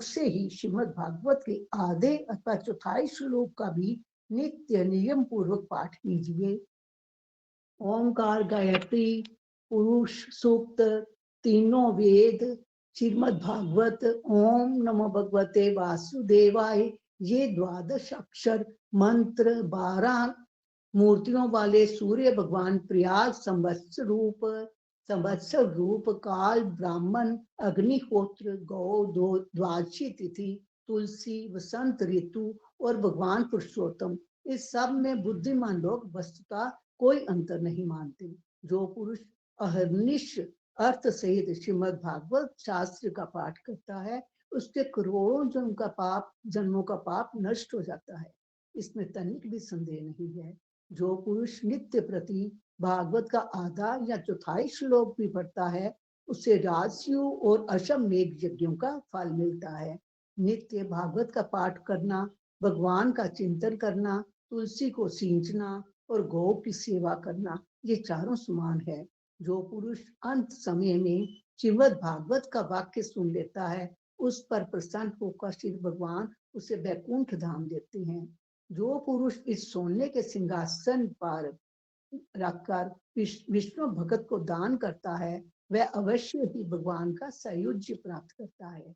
से ही श्रीमद् भागवत के आधे अथवा चौथाई श्लोक का भी नित्य नियम पूर्वक पाठ कीजिए। ओंकार, गायत्री, पुरुष सूक्त, तीनों वेद, श्रीमद् भागवत, ओम नमो भगवते वासुदेवाय, ये 12 अक्षर मंत्र 12 मूर्तियों वाले सूर्य भगवान, प्रयाग संवत्सर रूप, काल, ब्राह्मण, अग्निहोत्र, गौ, द्वादशी तिथि, तुलसी, वसंत ऋतु और भगवान पुरुषोत्तम, इस सब में बुद्धिमान लोग वस्तुतः कोई अंतर नहीं मानते। जो पुरुष अहर्निश अर्थ सहित श्रीमद् भागवत शास्त्र का पाठ करता है, उसके करोड़ों जन्मों का पाप नष्ट हो जाता है। इसमें तनिक भी संदेह नहीं है। जो पुरुष नित्य प्रति भागवत का आधा या चौथाई श्लोक भी पढ़ता है, उसे राजस्यु और अश्वमेध यज्ञों का फल मिलता है। नित्य भागवत का पाठ करना, भगवान का चिंतन करना, तुलसी को सींचना और गौ की सेवा करना, ये चारों समान है। जो पुरुष अंत समय में श्रीमद् भागवत का वाक्य सुन लेता है, उस पर प्रसन्न होकर श्री भगवान उसे वैकुंठ धाम देते हैं। जो पुरुष इस सोने के सिंहासन पर रखकर विष्णु भगत को दान करता है, वह अवश्य ही भगवान का सायुज्य प्राप्त करता है।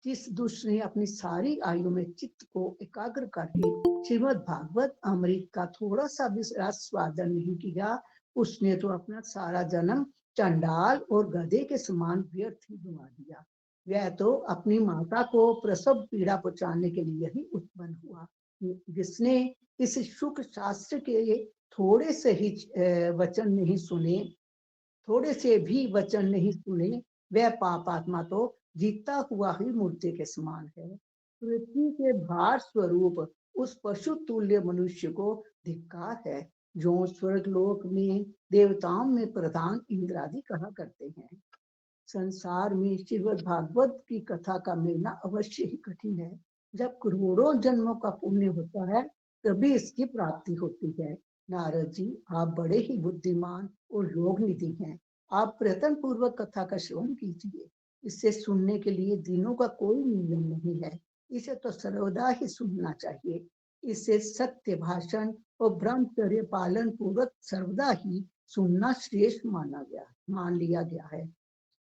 जिस दुष्ट ने अपनी सारी आयु में चित्त को एकाग्र करके श्रीमद् भागवत अमृत का थोड़ा सा भी स्वादन नहीं किया, उसने तो अपना सारा जन्म चंडाल और गधे के समान व्यर्थ ही गंवा दिया। वह तो अपनी माता को प्रसव पीड़ा पहुंचाने के लिए ही उत्पन्न हुआ। जिसने इस शुक शास्त्र के थोड़े से ही वचन नहीं सुने, थोड़े से भी वचन नहीं सुने, वह पापात्मा तो जीता हुआ ही मूर्ति के समान है। पृथ्वी के भार स्वरूप उस पशु तुल्य मनुष्य को धिक्कार है, जो स्वर्गलोक में देवताओं में प्रधान इंद्र आदि कहा करते हैं। संसार में श्रीमद् भागवत की कथा का मिलना अवश्य ही कठिन है। जब करोड़ों जन्मों का पुण्य होता है तभी इसकी प्राप्ति होती है। नारद जी, आप बड़े ही बुद्धिमान और योग निधि हैं। आप प्रयत्न पूर्वक कथा का श्रवण कीजिए। इसे सुनने के लिए दिनों का कोई नियम नहीं है, इसे तो सर्वदा ही सुनना चाहिए। इसे सत्य भाषण और ब्रह्मचर्य पालन पूर्वक सर्वदा ही सुनना श्रेष्ठ मान लिया गया है।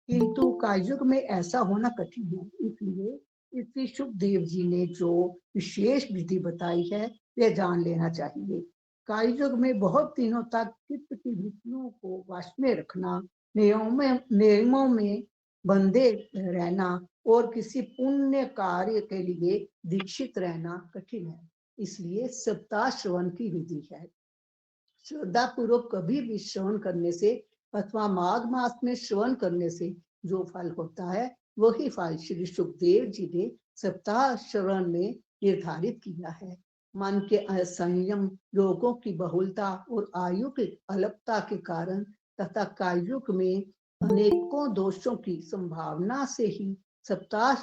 किंतु कालयुग में ऐसा होना कठिन है, इसलिए श्री सुखदेव जी ने जो विशेष विधि बताई है वह जान लेना चाहिए। कालयुग में बहुत दिनों तक चित्त की वृत्तियों को वश में रखना, नियमों में बंधे रहना और किसी पुण्य कार्य के लिए दीक्षित रहना कठिन है। इसलिए सप्ताह श्रवण की विधि है। श्रद्धा पूर्वक कभी भी श्रवण करने से अथवा माघ मास में श्रवण करने से जो फल होता है वही फल श्री सुखदेव जी ने सप्ताह श्रवण में निर्धारित किया है। मन के असंयम, रोगों की बहुलता और आयु की अल्पता के कारण तथा कालयुग में अनेकों दोषों की संभावना से ही सप्ताह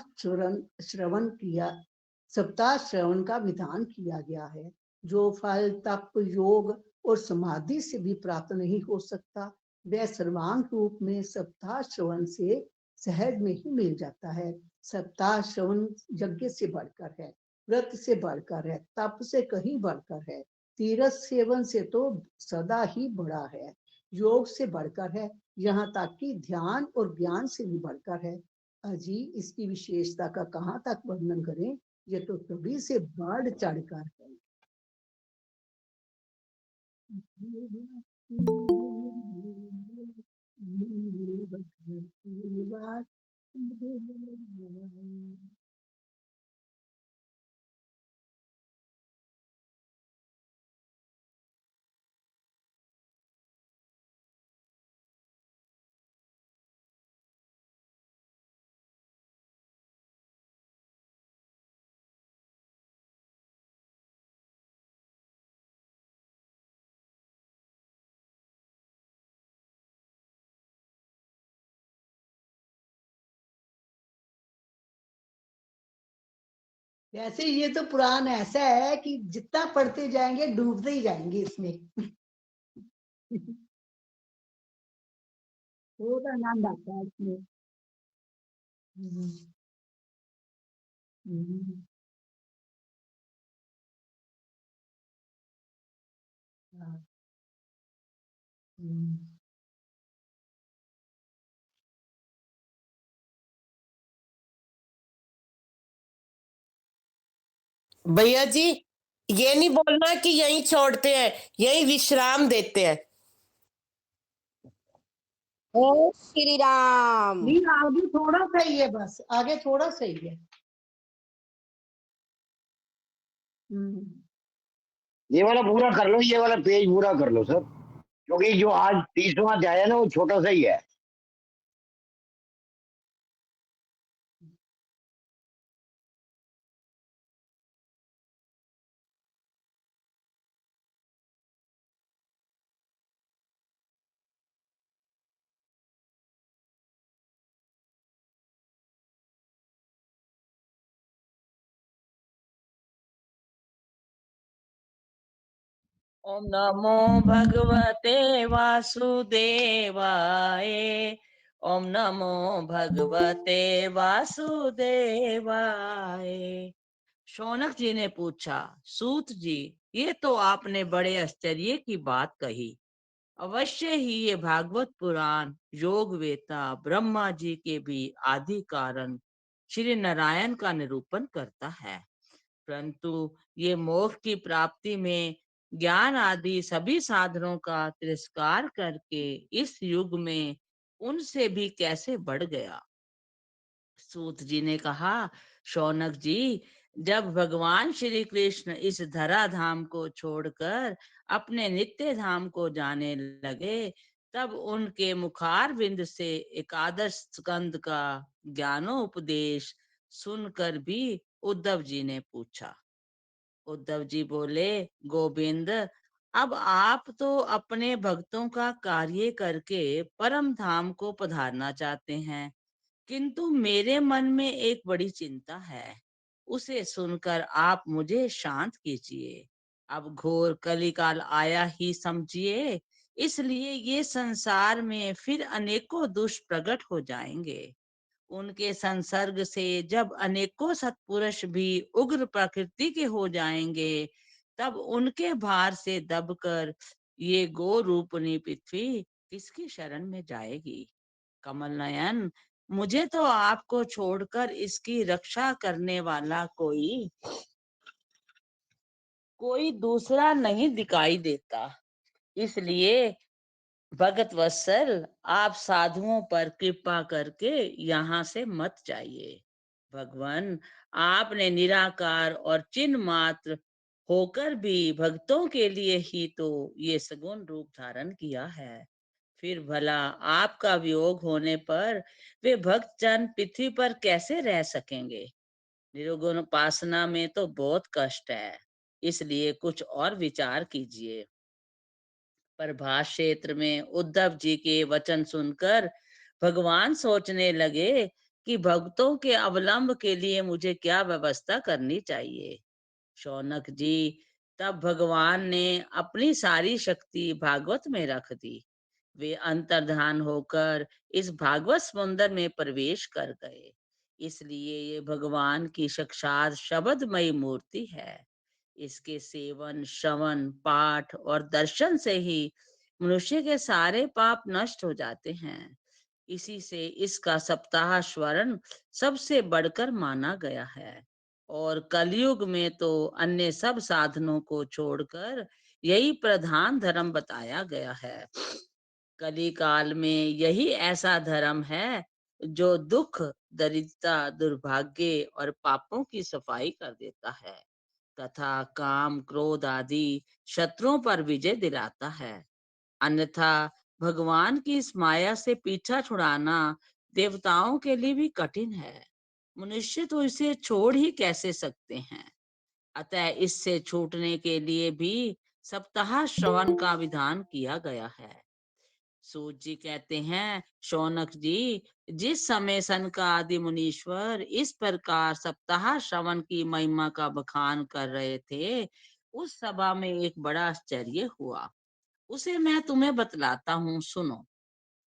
श्रवण का विधान किया गया है। जो फल तप, योग और समाधि से भी प्राप्त नहीं हो सकता, वह सर्वांग रूप में सप्ताह श्रवण से सहज में ही मिल जाता है। सप्ताह श्रवण यज्ञ से बढ़कर है, व्रत से बढ़कर है, तप से कहीं बढ़कर है, तीर्थ सेवन से तो सदा ही बड़ा है, योग से बढ़कर है, यहाँ तक कि ध्यान और ज्ञान से भी बढ़कर है। अजी, इसकी विशेषता का कहाँ तक वर्णन करें, ये तो सभी से बढ़ चढ़कर है। वैसे ये तो पुराण ऐसा है कि जितना पढ़ते जाएंगे डूबते ही जाएंगे इसमें। बहुत आनंद आता है इसमें। हम्म, हम्म, हाँ, हम्म। भैया जी, ये नहीं बोलना कि यहीं छोड़ते हैं, यहीं विश्राम देते हैं। जय श्री राम। नहीं, आगे थोड़ा सा ही है, बस आगे थोड़ा सा ही है। ये वाला पूरा कर लो, ये वाला पेज पूरा कर लो सर, क्योंकि जो आज 30वां अध्याय है ना वो छोटा सा ही है। ओम नमो भगवते वासुदेवाय। ओम नमो भगवते वासुदेवाय। शौनक जी ने पूछा, सूत जी, ये तो आपने बड़े आश्चर्य की बात कही। अवश्य ही ये भागवत पुराण योग वेता ब्रह्मा जी के भी आदि कारण श्री नारायण का निरूपण करता है, परंतु ये मोक्ष की प्राप्ति में ज्ञान आदि सभी साधनों का तिरस्कार करके इस युग में उनसे भी कैसे बढ़ गया। सूत जी ने कहा, शौनक जी, जब भगवान श्री कृष्ण इस धरा धाम को छोड़कर अपने नित्य धाम को जाने लगे, तब उनके मुखार बिंद से एकादश स्कंद का ज्ञानोपदेश सुनकर भी उद्धव जी ने पूछा। उद्धव जी बोले, गोविंद, अब आप तो अपने भक्तों का कार्य करके परम धाम को पधारना चाहते हैं, किंतु मेरे मन में एक बड़ी चिंता है, उसे सुनकर आप मुझे शांत कीजिए। अब घोर कलिकाल आया ही समझिए, इसलिए ये संसार में फिर अनेकों दुष्ट प्रकट हो जाएंगे। उनके संसर्ग से जब अनेकों सत्पुरुष भी उग्र प्रकृति के हो जाएंगे, तब उनके भार से दबकर ये गो रूपनी पृथ्वी किसकी शरण में जाएगी। कमल नयन, मुझे तो आपको छोड़कर इसकी रक्षा करने वाला कोई दूसरा नहीं दिखाई देता, इसलिए भगत वत्सल, आप साधुओं पर कृपा करके यहाँ से मत जाइए। भगवान, आपने निराकार और चिन्ह मात्र होकर भी भक्तों के लिए ही तो ये सगुण रूप धारण किया है, फिर भला आपका वियोग होने पर वे भक्त जन पृथ्वी पर कैसे रह सकेंगे। निर्गुण उपासना में तो बहुत कष्ट है, इसलिए कुछ और विचार कीजिए। प्रभास क्षेत्र में उद्धव जी के वचन सुनकर भगवान सोचने लगे कि भक्तों के अवलंब के लिए मुझे क्या व्यवस्था करनी चाहिए। शौनक जी, तब भगवान ने अपनी सारी शक्ति भागवत में रख दी। वे अंतर्धान होकर इस भागवत समुंदर में प्रवेश कर गए, इसलिए ये भगवान की साक्षात शब्दमयी मूर्ति है। इसके सेवन, श्रवण, पाठ और दर्शन से ही मनुष्य के सारे पाप नष्ट हो जाते हैं। इसी से इसका सप्ताह स्वरण सबसे बढ़कर माना गया है, और कलयुग में तो अन्य सब साधनों को छोड़कर यही प्रधान धर्म बताया गया है। कली काल में यही ऐसा धर्म है जो दुख, दरिद्रता, दुर्भाग्य और पापों की सफाई कर देता है तथा काम, क्रोध आदि शत्रुओं पर विजय दिलाता है। अन्यथा भगवान की इस माया से पीछा छुड़ाना देवताओं के लिए भी कठिन है। मनुष्य तो इसे छोड़ ही कैसे सकते हैं। अतः इससे छूटने के लिए भी सप्ताह श्रवण का विधान किया गया है। सूत जी कहते हैं, शौनक जी, जिस समय सनकादि मुनीश्वर इस प्रकार सप्ताह श्रवण की महिमा का बखान कर रहे थे, उस सभा में एक बड़ा आश्चर्य हुआ। उसे मैं तुम्हें बतलाता हूँ, सुनो।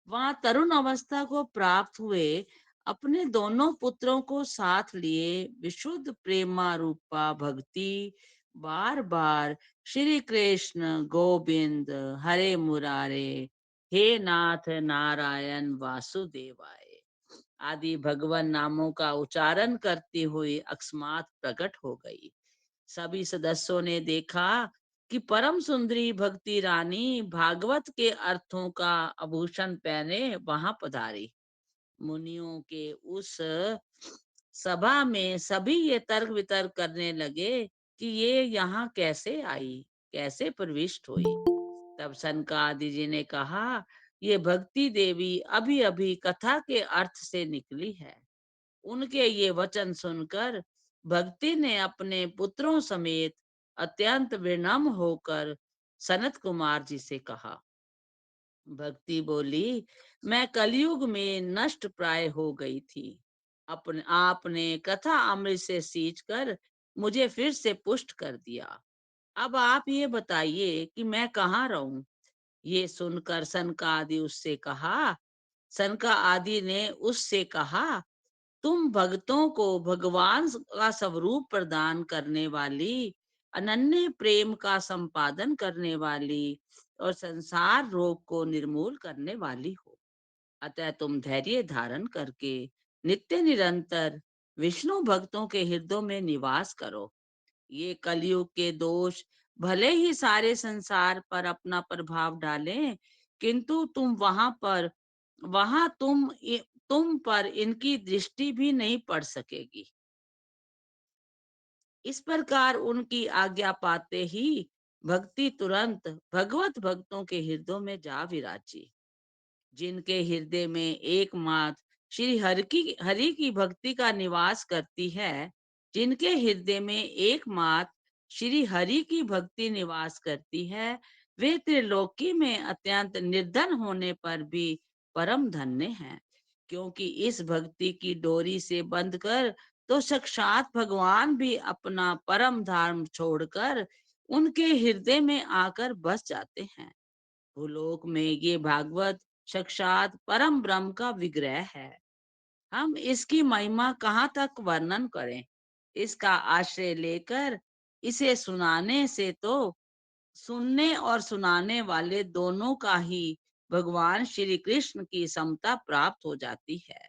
वहां तरुण अवस्था को प्राप्त हुए अपने दोनों पुत्रों को साथ लिए विशुद्ध प्रेमा रूपा भक्ति बार बार श्री कृष्ण गोविंद हरे मुरारे हे नाथ नारायण वासुदेवाय आदि भगवान नामों का उच्चारण करती हुई अकस्मात प्रकट हो गई। सभी सदस्यों ने देखा कि परम सुंदरी भक्ति रानी भागवत के अर्थों का आभूषण पहने वहां पधारी। मुनियों के उस सभा में सभी ये तर्क वितर्क करने लगे कि ये यहाँ कैसे आई, कैसे प्रविष्ट हुई। तब सनकादि जी ने कहा, ये भक्ति देवी अभी अभी कथा के अर्थ से निकली है। उनके ये वचन सुनकर भक्ति ने अपने पुत्रों समेत अत्यंत विनम्र होकर सनत कुमार जी से कहा। भक्ति बोली, मैं कलयुग में नष्ट प्राय हो गई थी। अपने आपने कथा अमृत से सींच कर मुझे फिर से पुष्ट कर दिया। अब आप ये बताइए कि मैं कहाँ रहूं। ये सुनकर सनका आदि उससे कहा सनका आदि ने उससे कहा, तुम भक्तों को भगवान का स्वरूप प्रदान करने वाली, अनन्य प्रेम का संपादन करने वाली और संसार रोग को निर्मूल करने वाली हो। अतः तुम धैर्य धारण करके नित्य निरंतर विष्णु भक्तों के हृदयों में निवास करो। ये कलयुग के दोष भले ही सारे संसार पर अपना प्रभाव डालें, किंतु तुम पर इनकी दृष्टि भी नहीं पड़ सकेगी। इस प्रकार उनकी आज्ञा पाते ही भक्ति तुरंत भगवत भक्तों के हृदयों में जा विराजी। जिनके हृदय में एकमात्र श्री हरि की भक्ति का निवास करती है, जिनके हृदय में एकमात्र श्री हरि की भक्ति निवास करती है, वे त्रिलोकी में अत्यंत निर्धन होने पर भी परम धन्य हैं, क्योंकि इस भक्ति की डोरी से बंधकर तो साक्षात भगवान भी अपना परम धाम छोड़कर उनके हृदय में आकर बस जाते हैं। भूलोक में ये भागवत साक्षात परम ब्रह्म का विग्रह है। हम इसकी महिमा कहाँ तक वर्णन करें। इसका आश्रय लेकर इसे सुनाने से तो सुनने और सुनाने वाले दोनों का ही भगवान श्री कृष्ण की समता प्राप्त हो जाती है।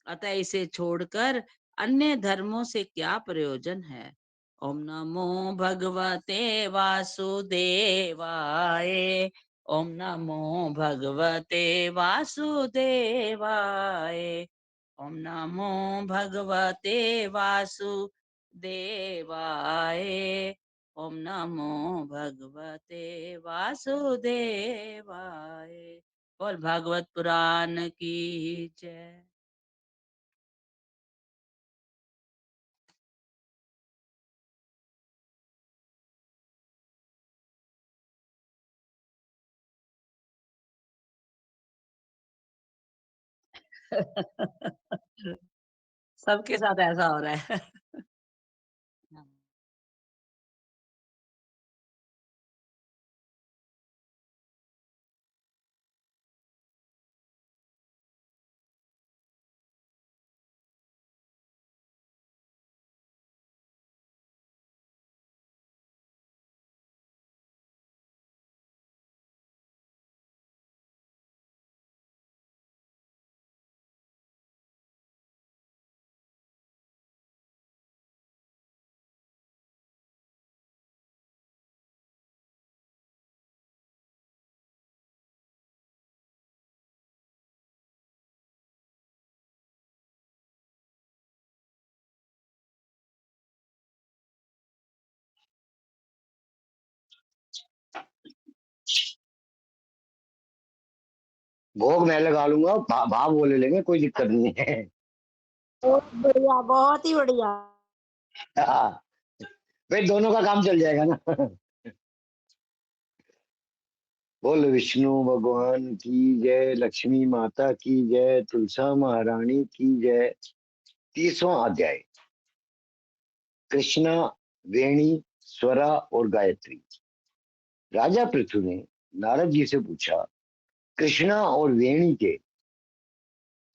अतः इसे छोड़कर अन्य धर्मों से क्या प्रयोजन है। ओम नमो भगवते वासुदेवाय। ओम नमो भगवते वासुदेवाय। ओम नमो भगवते वासुदेवाय। ओम नमो भगवते वासुदेवाय। बोल भागवत पुराण की जय। सबके साथ ऐसा हो रहा है। भोग मैं लगा लूंगा, भाव वो ले लेंगे, कोई दिक्कत नहीं है। बहुत बढ़िया, बहुत ही बढ़िया। हाँ, भाई दोनों का काम चल जाएगा ना। बोल विष्णु भगवान की जय, लक्ष्मी माता की जय, तुलसा महारानी की जय। 30वां अध्याय, कृष्णा, वेणी, स्वरा और गायत्री। राजा पृथु ने नारद जी से पूछा, कृष्णा और वेणी के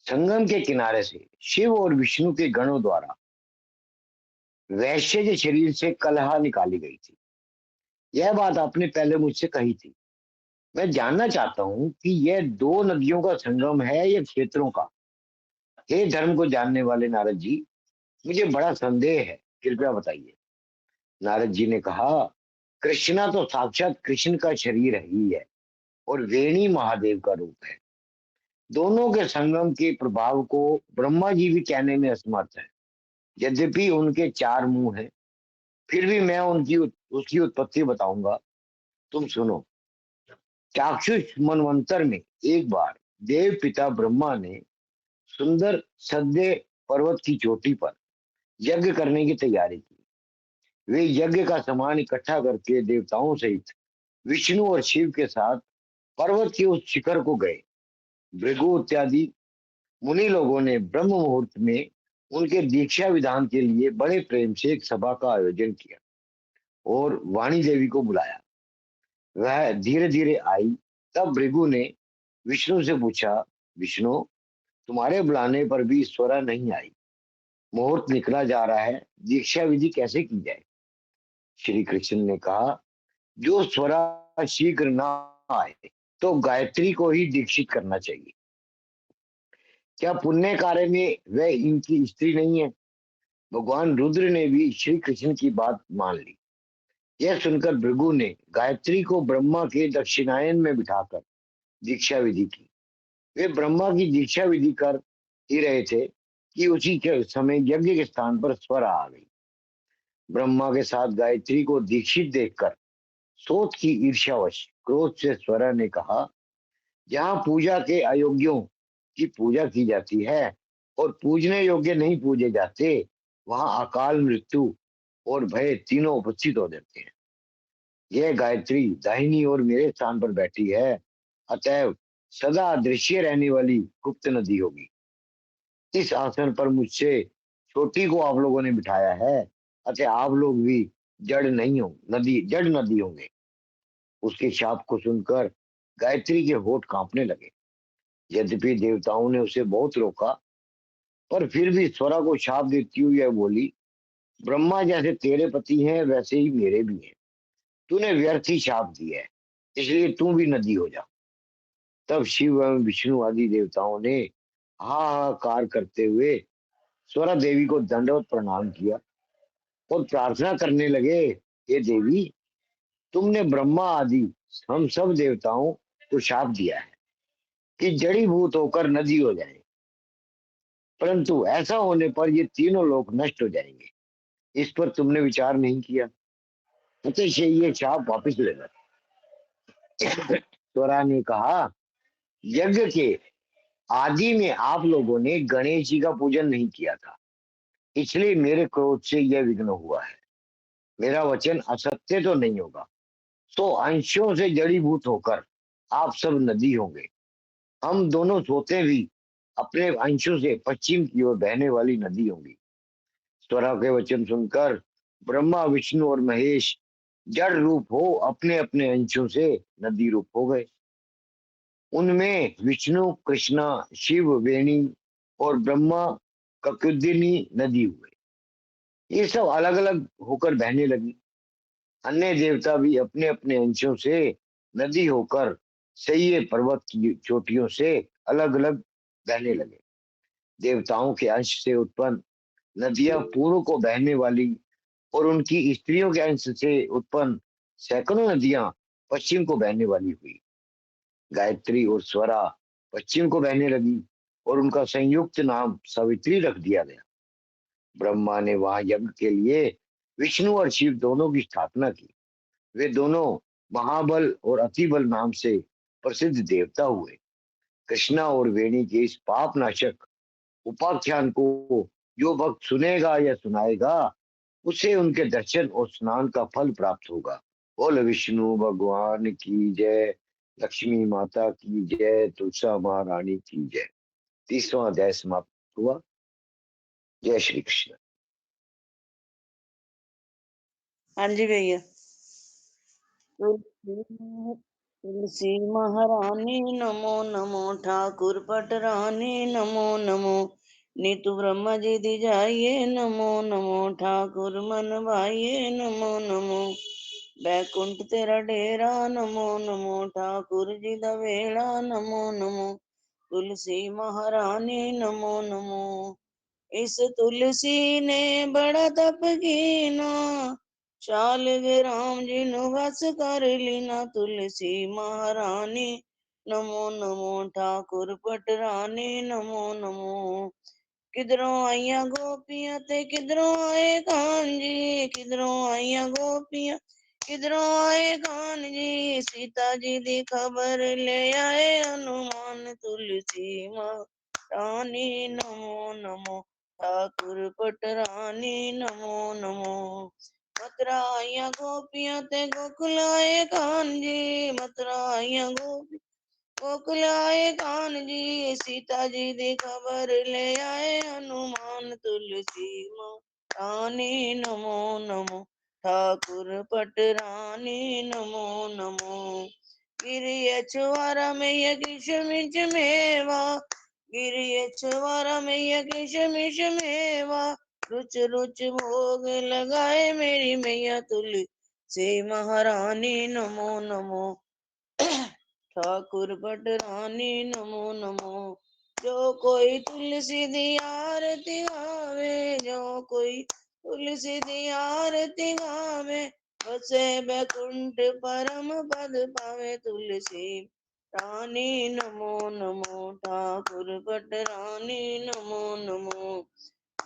संगम के किनारे से शिव और विष्णु के गणों द्वारा वैश्य के शरीर से कलह निकाली गई थी। यह बात आपने पहले मुझसे कही थी। मैं जानना चाहता हूं कि यह दो नदियों का संगम है या क्षेत्रों का। हे धर्म को जानने वाले नारद जी, मुझे बड़ा संदेह है, कृपया बताइए। नारद जी ने कहा, कृष्णा तो साक्षात कृष्ण का शरीर ही है और वेणी महादेव का रूप है। दोनों के संगम के प्रभाव को ब्रह्मा जी भी कहने में असमर्थ है। यद्यपि उनके 4 मुंह हैं, फिर भी मैं उसकी उत्पत्ति बताऊंगा। तुम सुनो। चाक्षुष मनवंतर में एक बार देव पिता ब्रह्मा ने सुंदर सद्य पर्वत की चोटी पर यज्ञ करने की तैयारी की। वे यज्ञ का सामान इकट्ठा करके देवताओं सहित विष्णु और शिव के साथ पर्वत के उस शिखर को गए। भृगु इत्यादि मुनि लोगों ने ब्रह्म मुहूर्त में उनके दीक्षा विधान के लिए बड़े प्रेम से एक सभा का आयोजन किया और वाणी देवी को बुलाया। वह धीरे धीरे आई। तब भृगु ने विष्णु से पूछा, विष्णु, तुम्हारे बुलाने पर भी स्वरा नहीं आई। मुहूर्त निकला जा रहा है, दीक्षा विधि कैसे की जाए। श्री कृष्ण ने कहा, जो स्वरा शीघ्र ना आए तो गायत्री को ही दीक्षित करना चाहिए। क्या पुण्य कार्य में वह इनकी स्त्री नहीं है? भगवान रुद्र ने भी श्री कृष्ण की बात मान ली। यह सुनकर भृगु ने गायत्री को ब्रह्मा के दक्षिणायन में बिठाकर दीक्षा विधि की। वे ब्रह्मा की दीक्षा विधि कर ही रहे थे कि उसी के समय यज्ञ के स्थान पर स्वरा आ गई। ब्रह्मा के साथ गायत्री को दीक्षित देखकर सोच की ईर्ष्यावश क्रोध से स्वरा ने कहा, जहाँ पूजा के अयोग्यों की पूजा की जाती है और पूजने योग्य नहीं पूजे जाते, वहां अकाल मृत्यु और भय तीनों उपस्थित हो जाते हैं। यह गायत्री दाहिनी ओर मेरे स्थान पर बैठी है, अतएव सदा दृश्य रहने वाली गुप्त नदी होगी। इस आसन पर मुझसे छोटी को आप लोगों ने बिठाया है, अतः आप लोग भी जड़ नहीं हो नदी जड़ नदी होंगे। उसके शाप को सुनकर गायत्री के होठ कांपने लगे। यद्यपि देवताओं ने उसे बहुत रोका, पर फिर भी स्वरा को शाप देती हुई यह बोली, ब्रह्मा जैसे तेरे पति हैं वैसे ही मेरे भी हैं। तूने व्यर्थ ही शाप दिया है, इसलिए तू भी नदी हो जा। तब शिव एवं विष्णु आदि देवताओं ने हाहाकार करते हुए स्वरा देवी को दंडवत प्रणाम किया और प्रार्थना करने लगे, हे देवी, तुमने ब्रह्मा आदि हम सब देवताओं को शाप दिया है कि जड़ी भूत होकर नदी हो जाए, परंतु ऐसा होने पर ये तीनों लोग नष्ट हो जाएंगे। इस पर तुमने विचार नहीं किया, अतः से ये शाप वापस लेना। स्वरा ने कहा, यज्ञ के आदि में आप लोगों ने गणेश जी का पूजन नहीं किया था, इसलिए मेरे क्रोध से यह विघ्न हुआ है। मेरा वचन असत्य तो नहीं होगा, तो अंशों से जड़ीभूत होकर आप सब नदी होंगे। हम दोनों सोते भी अपने अंशों से पश्चिम की ओर बहने वाली नदी होंगी। स्वरा के वचन सुनकर ब्रह्मा विष्णु और महेश जड़ रूप हो अपने अपने अंशों से नदी रूप हो गए। उनमें विष्णु कृष्णा शिव वेणी और ब्रह्मा ककुदिनी नदी हुए। ये सब अलग अलग होकर बहने लगी। अन्य देवता भी अपने अपने अंशों से नदी होकर सही पर्वत की चोटियों से अलग अलग बहने लगे। देवताओं के अंश से उत्पन्न नदियां पूर्व को बहने वाली और उनकी स्त्रियों के अंश से उत्पन्न सैकड़ों नदियां पश्चिम को बहने वाली हुई। गायत्री और स्वरा पश्चिम को बहने लगी और उनका संयुक्त नाम सावित्री रख दिया गया। ब्रह्मा ने वहां यज्ञ के लिए विष्णु और शिव दोनों की स्थापना की। वे दोनों महाबल और अतिबल नाम से प्रसिद्ध देवता हुए। कृष्णा और वेणी के इस पाप नाशक उपाख्यान को जो भक्त सुनेगा या सुनाएगा, उसे उनके दर्शन और स्नान का फल प्राप्त होगा। बोल विष्णु भगवान की जय, लक्ष्मी माता की जय, तुलसा महारानी की जय। 30वां अध्याय समाप्त हुआ। जय श्री कृष्ण। हाँ जी भैया। तुलसी महारानी नमो नमो, ठाकुर पटरानी नमो नमो, नीतु ब्रह्म जी दी जाइए नमो नमो, ठाकुर मन भाइये नमो नमो, बैकुंठ तेरा डेरा नमो नमो, ठाकुर जी दा वेड़ा नमो नमो, तुलसी महारानी नमो नमो। इस तुलसी ने बड़ा तप कीना, शाल राम जी नु बस कर लीना, तुलसी महारानी नमो नमो, ठाकुर पटरानी नमो नमो। किधरों आईया गोपियां ते किधरों आए कान जी, किधरों आईया गोपियां किधरों आए कान जी, सीता जी दी खबर ले आए हनुमान, तुलसी महारानी नमो नमो, ठाकुर पटरानी नमो नमो। मथुरा आईया गोपियां ते गोकुल आए कान जी, मथुरा आईया गोकुल आए कान जी, सीता जी दी खबर ले आए हनुमान, तुलसी महारानी नमो नमो, ठाकुर पटरानी नमो नमो। गिरिय छुआरा मैया किशमिश मेवा, गिरिय छुआरा मैया किशमिश मेवा, रुच रुच भोग लगाए मेरी मैया, तुलसी महारानी नमो नमो। ठाकुर भट रानी नमो नमो। जो कोई तुलसी दी आरती गावे, जो कोई तुलसी दी आरती गावे, बसे बैकुंठ परम पद पावे। तुलसी रानी नमो नमो, ठाकुर भट रानी नमो नमो।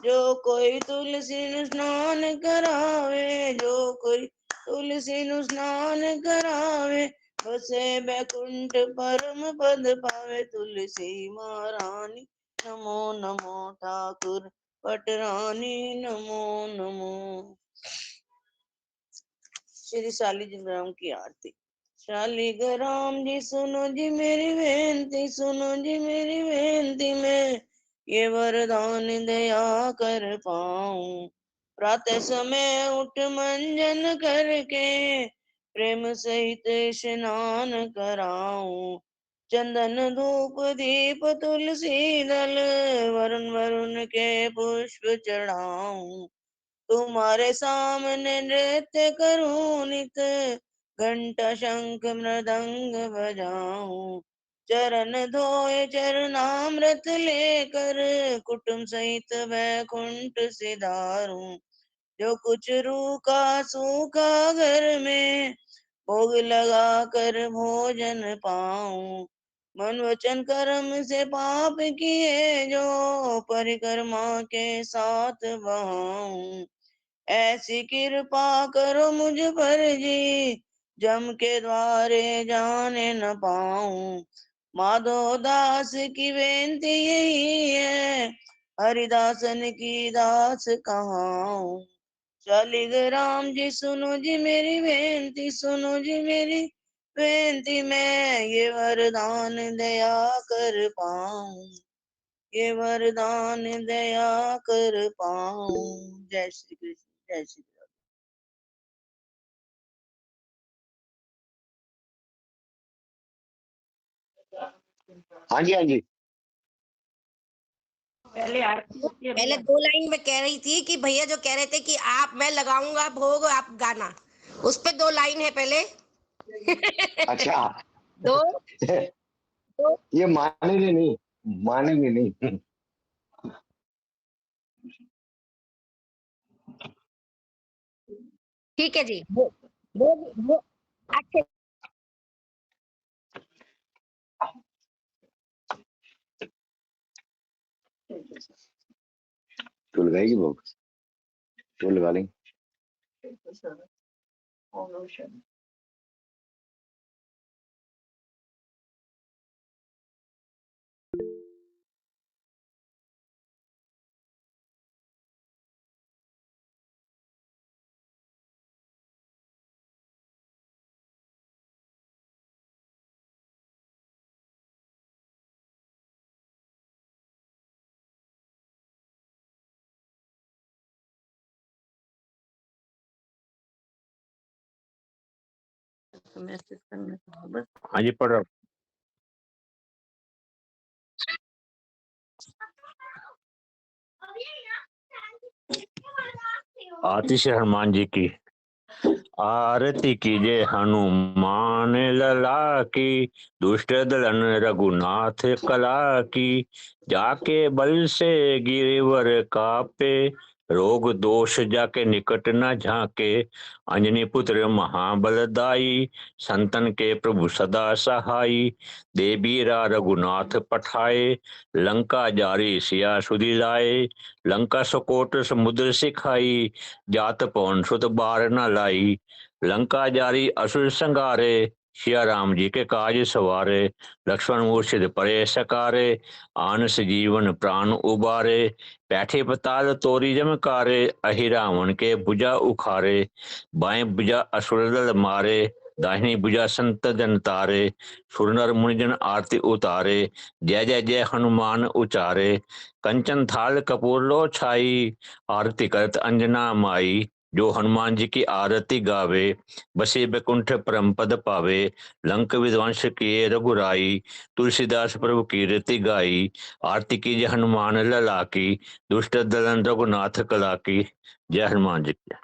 जो कोई तुलसी नु स्नान करावे, जो कोई तुलसी नु स्नान करावे, बसे बैकुंठ परम पद पावे। तुलसी महारानी नमो नमो, ठाकुर भट रानी नमो नमो। श्री शालीग्राम की आरती। शालीग्राम जी सुनो जी मेरी बेनती, सुनो जी मेरी बेनती, मैं ये वरदान दया कर पाऊं। प्रातः समय उठ मंजन करके, प्रेम सहित स्नान कराऊं। चंदन धूप दीप तुलसी दल, वरुण वरुण के पुष्प चढ़ाऊं। तुम्हारे सामने नृत्य करूं नित, घंटा शंख मृदंग बजाऊं। चरण धोए चरणामृत लेकर, कुटुंब सहित वैकुंठ सिधारूं। जो कुछ रूखा सूखा घर में, भोग लगा कर भोजन पाऊं। मन वचन कर्म से पाप किए जो, परिक्रमा के साथ बहाऊं। ऐसी कृपा करो मुझ पर जी, जम के द्वारे जाने न पाऊं। माधो दास की बेनती यही है, हरिदासन की दास कहाऊं। शालीग्राम जी सुनो जी मेरी बेनती, सुनो जी मेरी बेनती, मैं ये वरदान दया कर पाऊं, ये वरदान दया कर पाऊं। जय श्री कृष्ण, जय श्री कृष्ण। हाँ जी, हाँ जी। पहले आरती होती है पहले 2 लाइन में कह रही थी कि भैया जो कह रहे थे कि आप मैं लगाऊंगा भोग आप गाना, उस पे 2 लाइन है पहले। अच्छा। दो दो ये मानेंगे नहीं, मानेंगे नहीं। ठीक है जी। वो अच्छे तो लगाएगी भोग, तो लगा लेंगे। हाँ जी, पढ़ रहा हूँ। आतिश हनुमान जी की आरती कीजे हनुमान लला की, दुष्ट दलन रघुनाथ कला की। जाके बल से गिरवर कापे, रोग दोष जाके निकट न झाके। अंजनी पुत्र महाबलदाई, संतन के प्रभु सदा सहाई। देवीरा रघुनाथ पठाए, लंका जारी सिया सुधि लाए। लंका सकोट समुद्र सिखाई, जात पवन सुत बार न लाई। लंका जारी असुर संगारे, सिया राम जी के काज सवारे। लक्ष्मण मूर्छित परे सकारे, आन जीवन प्राण उबारे। बैठे पताल तोरी जमकारे, अहि रावण के भुजा उखारे। बाएं भुजा असुर दल मारे, दाहिनी भुजा संत जन तारे। सुर नर मुनिजन आरती उतारे, जय जय जय हनुमान उचारे। कंचन थाल कपूर लो छाई, आरती करत अंजना माई। जो हनुमान जी की आरती गावे, बसे बैकुंठ परम पद पावे। लंक विध्वंस किए रघुराई, तुलसीदास प्रभु की रीति गाई। आरती की जय हनुमान लला की, दुष्ट दलन रघुनाथ कला की। जय हनुमान जी की।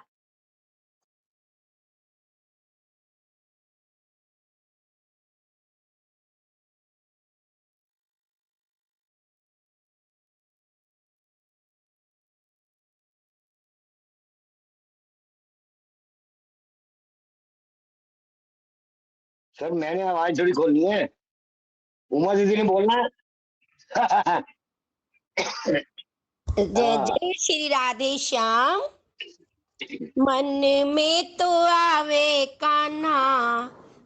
सर मैंने आवाज थोड़ी खोलनी है, उमा दीदी ने बोलना है। जय जय श्री राधे श्याम। मन में तो आवे कान्हा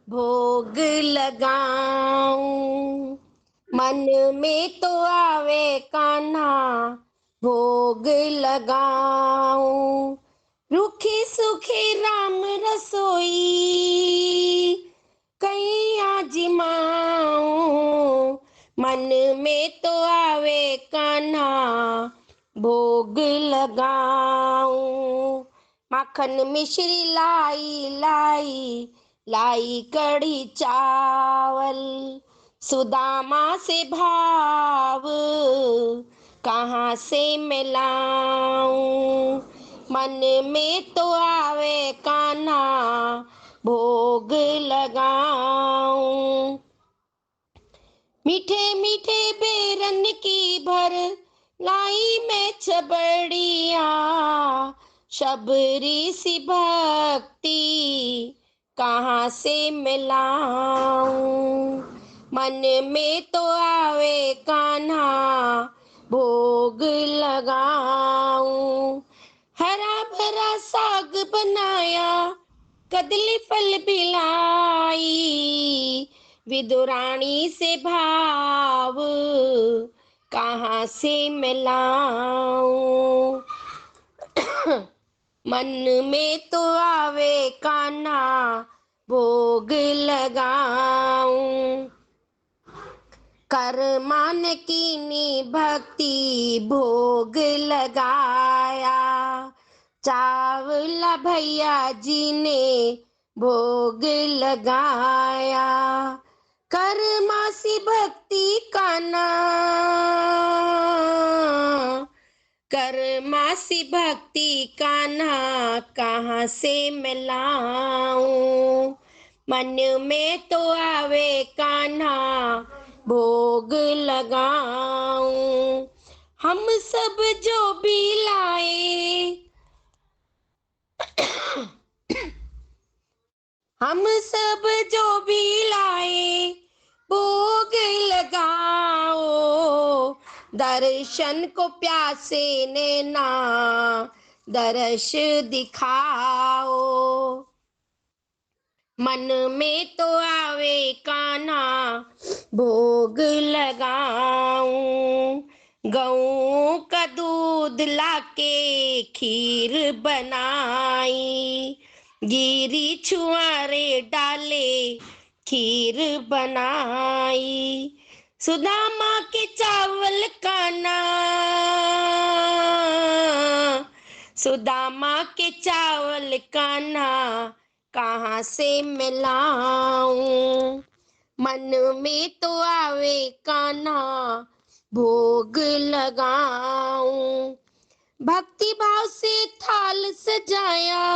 भोग लगाऊं, मन में तो आवे कान्हा भोग लगाऊं, रूखी सूखी राम रसोई कहीं आजमाऊं, मन में तो आवे कान्हा भोग लगाऊं। माखन मिश्री लाई लाई लाई कढ़ी चावल, सुदामा से भाव कहाँ से मिलाऊं, मन में तो आवे कान्हा भोग लगाऊं। मीठे मीठे बेरन की भर लाई मैं छबड़िया, शबरी सी भक्ति कहाँ से मिलाऊं, मन में तो आवे कान्हा भोग लगाऊं। हरा भरा साग बनाया कदली फल बिलाई, विदुरानी से भाव कहाँ से मिलाऊं, मन में तो आवे कान्हा भोग लगाऊं। करमान कीनी भक्ति भोग लगाया, चावला भैया जी ने भोग लगाया, करमासी भक्ति कान्हा, करमासी भक्ति कान्हा कहाँ से मिलाऊं, मन में तो आवे कान्हा भोग लगाऊं। हम सब जो भी लाए, हम सब जो भी लाए भोग लगाओ, दर्शन को प्यासे ने ना दर्श दिखाओ, मन में तो आवे कान्हा भोग लगाऊं। गऊ का दूध लाके खीर बनाई, गिरी छुआरे डाले खीर बनाई, सुदामा के चावल कान्हा, सुदामा के चावल कान्हा कहाँ से मिलाऊं, मन में तो आवे कान्हा भोग लगाऊं। भक्ति भाव से थाल सजाया,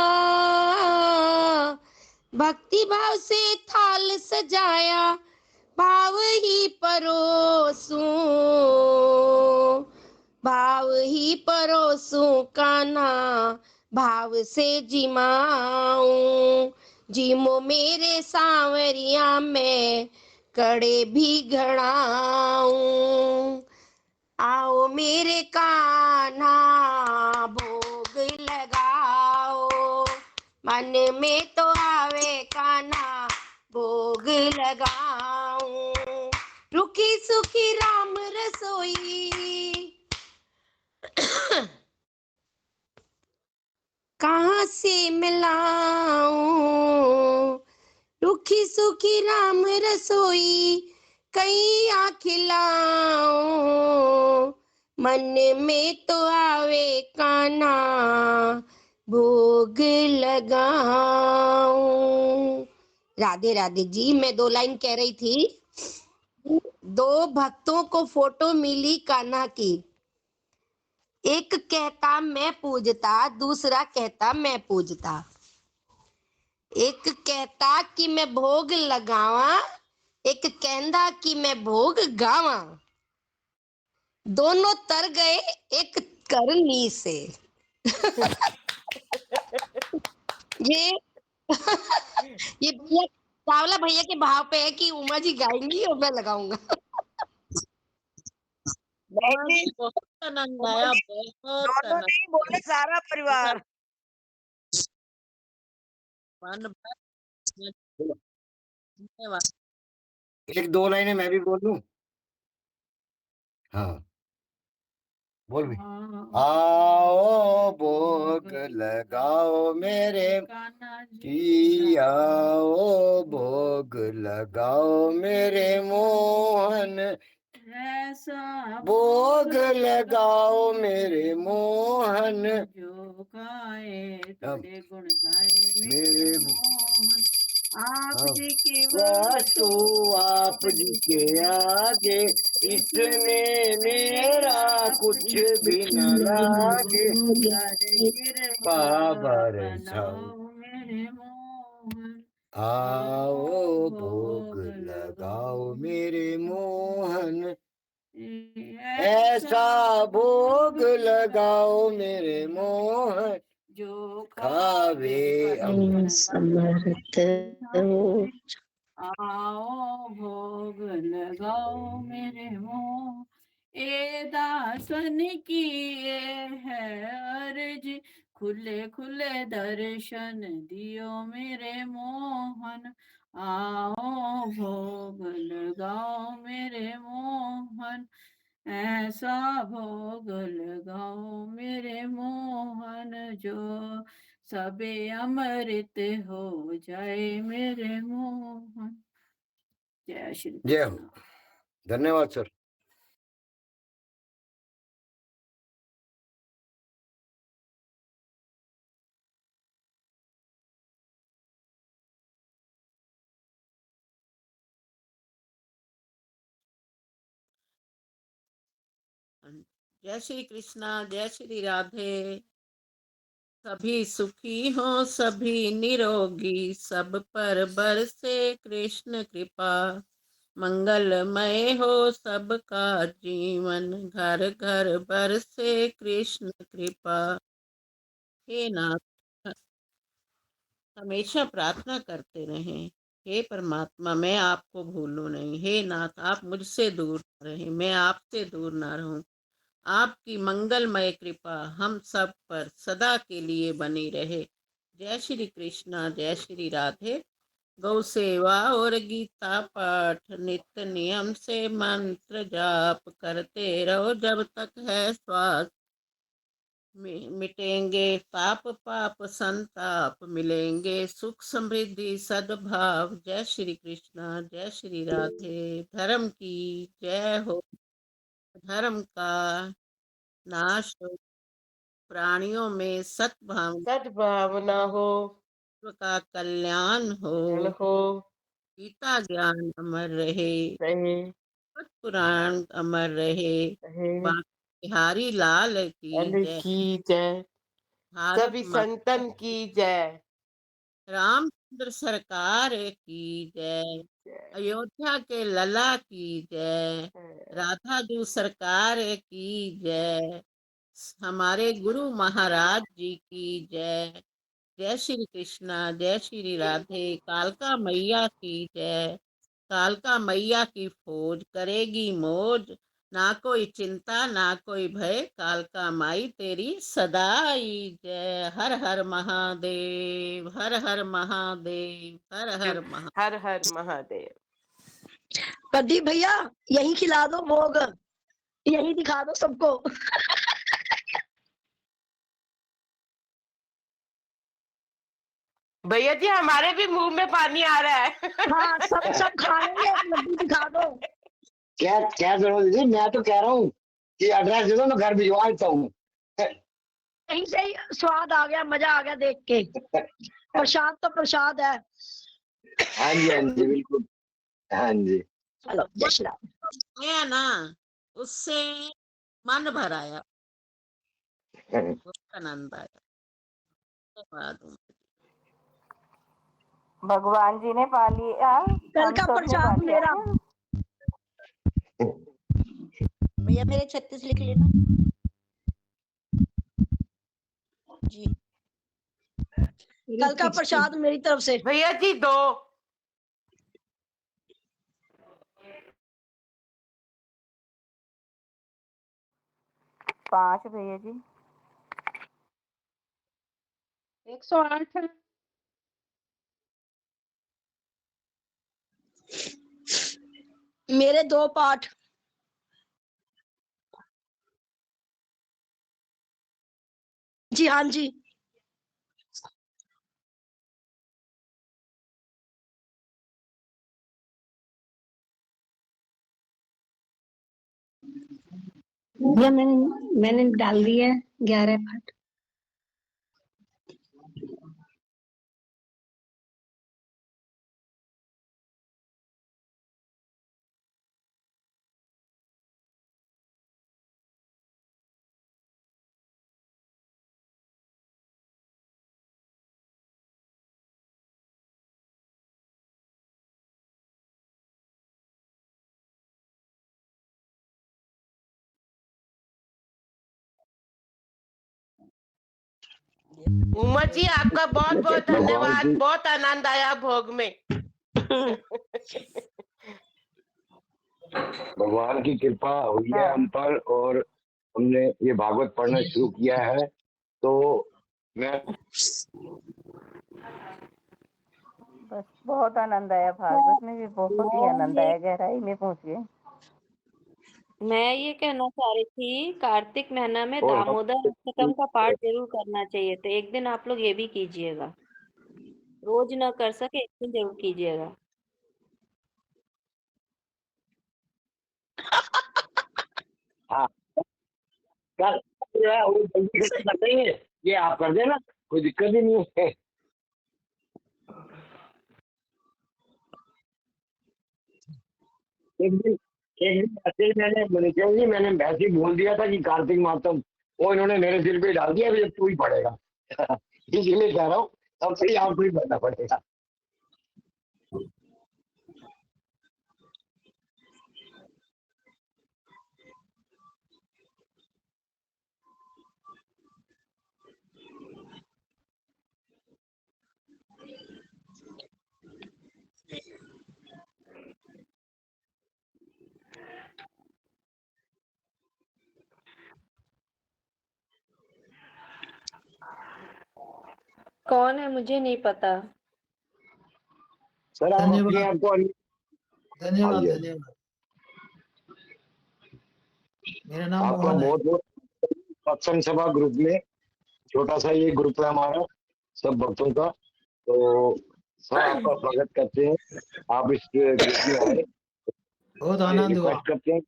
भक्ति भाव से थाल सजाया, भाव ही परोसूं, भाव ही परोसूं कान्हा भाव से जिमाऊं। जिमो मेरे सांवरिया में कड़े भी घड़ाऊं, आओ मेरे कान्हा भोग लगाओ, मन में तो आवे कान्हा भोग लगाऊं। रुखी सुखी राम रसोई कहाँ से मिलाऊं, रुखी सुखी राम रसोई कहीं खिलाऊं, मन में तो आवे कान्हा भोग लगाऊं। राधे राधे जी। मैं 2 लाइन कह रही थी। 2 भक्तों को फोटो मिली कान्हा की, एक कहता मैं पूजता, दूसरा कहता मैं पूजता। एक कहता कि मैं भोग लगावा, एक कहता कि मैं भोग गावा। दोनों तर गए एक करनी से। ये भैया चावला भैया के भाव पे है कि उमा जी गाएंगी और मैं लगाऊंगा। उमा जी बहुत आनंद आया, बहुत दोनों आनंद नहीं बोले, सारा परिवार। मन भर धन्यवाद। एक दो लाइनें मैं भी बोल दूं। हाँ बोल भी। आओ भोग लगाओ मेरे जी, आओ भोग लगाओ मेरे मोहन, ऐसा भोग लगाओ मेरे मोहन, जो गाए अब तेरे गुण गाए मेरे मोहन। आप अब जी की वस्तु आप जी के आगे, इसमें मेरा कुछ भी न लागे, पावर जाओ मेरे मोहन। आओ भोग लगाओ मेरे मोहन, ऐसा भोग लगाओ मेरे मोहन, जो खावे अमृत। समर्थ हो। आओ भोग लगाओ मेरे मोह, ए दासन की ये है अर्ज, खुले खुले दर्शन दियो मेरे मोहन। आओ भोग लगाओ मेरे मोहन, ऐसा भोग लगाओ मेरे मोहन, जो सबे अमृत हो जाए मेरे मोहन। जय श्री जय कृष्ण। हो। धन्यवाद सर। जय श्री कृष्णा, जय श्री राधे। सभी सुखी हो, सभी निरोगी, सब पर बरसे कृष्ण कृपा। मंगलमय हो सबका जीवन, घर घर बरसे कृष्ण कृपा। हे नाथ, हमेशा प्रार्थना करते रहें, हे परमात्मा मैं आपको भूलूं नहीं। हे नाथ, आप मुझसे दूर न रहें, मैं आपसे दूर ना रहूं। आपकी मंगलमय कृपा हम सब पर सदा के लिए बनी रहे। जय श्री कृष्णा, जय श्री राधे। गौ सेवा और गीता पाठ नित्य नियम से मंत्र जाप करते रहो, जब तक है श्वास। मिटेंगे पाप पाप संताप, मिलेंगे सुख समृद्धि सद्भाव। जय श्री कृष्णा, जय श्री राधे। धर्म की जय हो, धर्म का नाश हो, प्राणियों में सद्भावना हो, विश्व का कल्याण हो, गीता ज्ञान अमर रहे, रहे पद्म पुराण अमर रहे। बांके बिहारी लाल की जय। की जय, भारत सभी माता संतन की जय। रामचंद्र सरकार की जय। अयोध्या के लला की जय। राधा जू सरकार की जय। हमारे गुरु महाराज जी की जय। जय श्री कृष्णा, जय श्री राधे। कालका मैया की जय। कालका मैया की फौज करेगी मौज, ना कोई चिंता ना कोई भय, कालका माई तेरी सदाई जय। हर हर महादेव, हर हर महादेव, हर हर महादेव। हर हर महादेव। प्रदीप भैया यही खिला दो भोग, यही दिखा दो सबको। भैया जी हमारे भी मुंह में पानी आ रहा है। हाँ सब खा लेंगे, एक लड्डू दिखा दो। क्या क्या जरूरत है, मैं तो कह रहा हूँ कि एड्रेस दे दो, मैं घर भिजवा देता हूँ। कहीं से ही स्वाद आ गया, मजा आ गया देख के। प्रसाद तो प्रसाद है। हाँ जी हाँ जी बिल्कुल। हाँ जी चलो जय श्री राम। है ना, उससे मन भर आया, बहुत आनंद आया। धन्यवाद। भगवान जी ने पा लिया, कल हम का सब ने पा प्रसाद लिया। मेरा। भैया मेरे 36 लिख लेना जी। कल का प्रसाद मेरी तरफ से। भैया जी 2 5 भैया जी। 108 है। मेरे 2 पाठ। जी हाँ जी। भैया मैंने डाल दिया 11 पाठ। उमर जी आपका बहुत बहुत भगवान धन्यवाद, की बहुत आनंद आया भोग में। भगवान की कृपा हुई है हम पर, और हमने ये भागवत पढ़ना शुरू किया है। तो मैं बस बहुत आनंद आया, भागवत में भी बहुत ही आनंद आया, गहराई में पहुंच गए। मैं ये कहना चाह रही थी, कार्तिक महीना में और दामोदर अष्टकम का पाठ जरूर करना चाहिए, तो एक दिन आप लोग ये भी कीजिएगा। रोज ना कर सके, एक दिन जरूर कीजिएगा। हाँ, कर वो जल्दी खत्म कर देंगे, ये आप कर देना, कोई दिक्कत ही नहीं है। एक दिन ऐसे ही मैंने वैसे ही बोल दिया था कि कार्तिक मातम, वो इन्होंने मेरे सिर पे डाल दिया, अभी तू ही पड़ेगा। इसीलिए कह रहा हूँ, अब सही आपको ही पढ़ना पड़ेगा। कौन है मुझे नहीं पता। सर आप अपने आप को धन्यवाद आइए। धन्यवाद। मेरा नाम आपका मोहन है। बहुत बहुत सत्संग सभा ग्रुप में, छोटा सा ये ग्रुप है हमारा सब भक्तों का, तो सब आपका स्वागत करते हैं। आप इस ग्रुप में आए, बहुत आनंद हुआ। रिक्वेस्ट करते हैं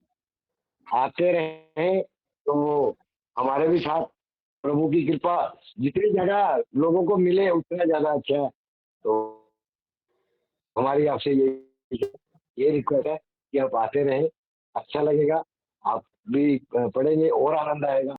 आते रहें, तो हमारे भी साथ प्रभु की कृपा जितनी ज्यादा लोगों को मिले उतना ज्यादा अच्छा है। तो हमारी आपसे ये रिक्वेस्ट है कि आप आते रहें, अच्छा लगेगा, आप भी पढ़ेंगे और आनंद आएगा।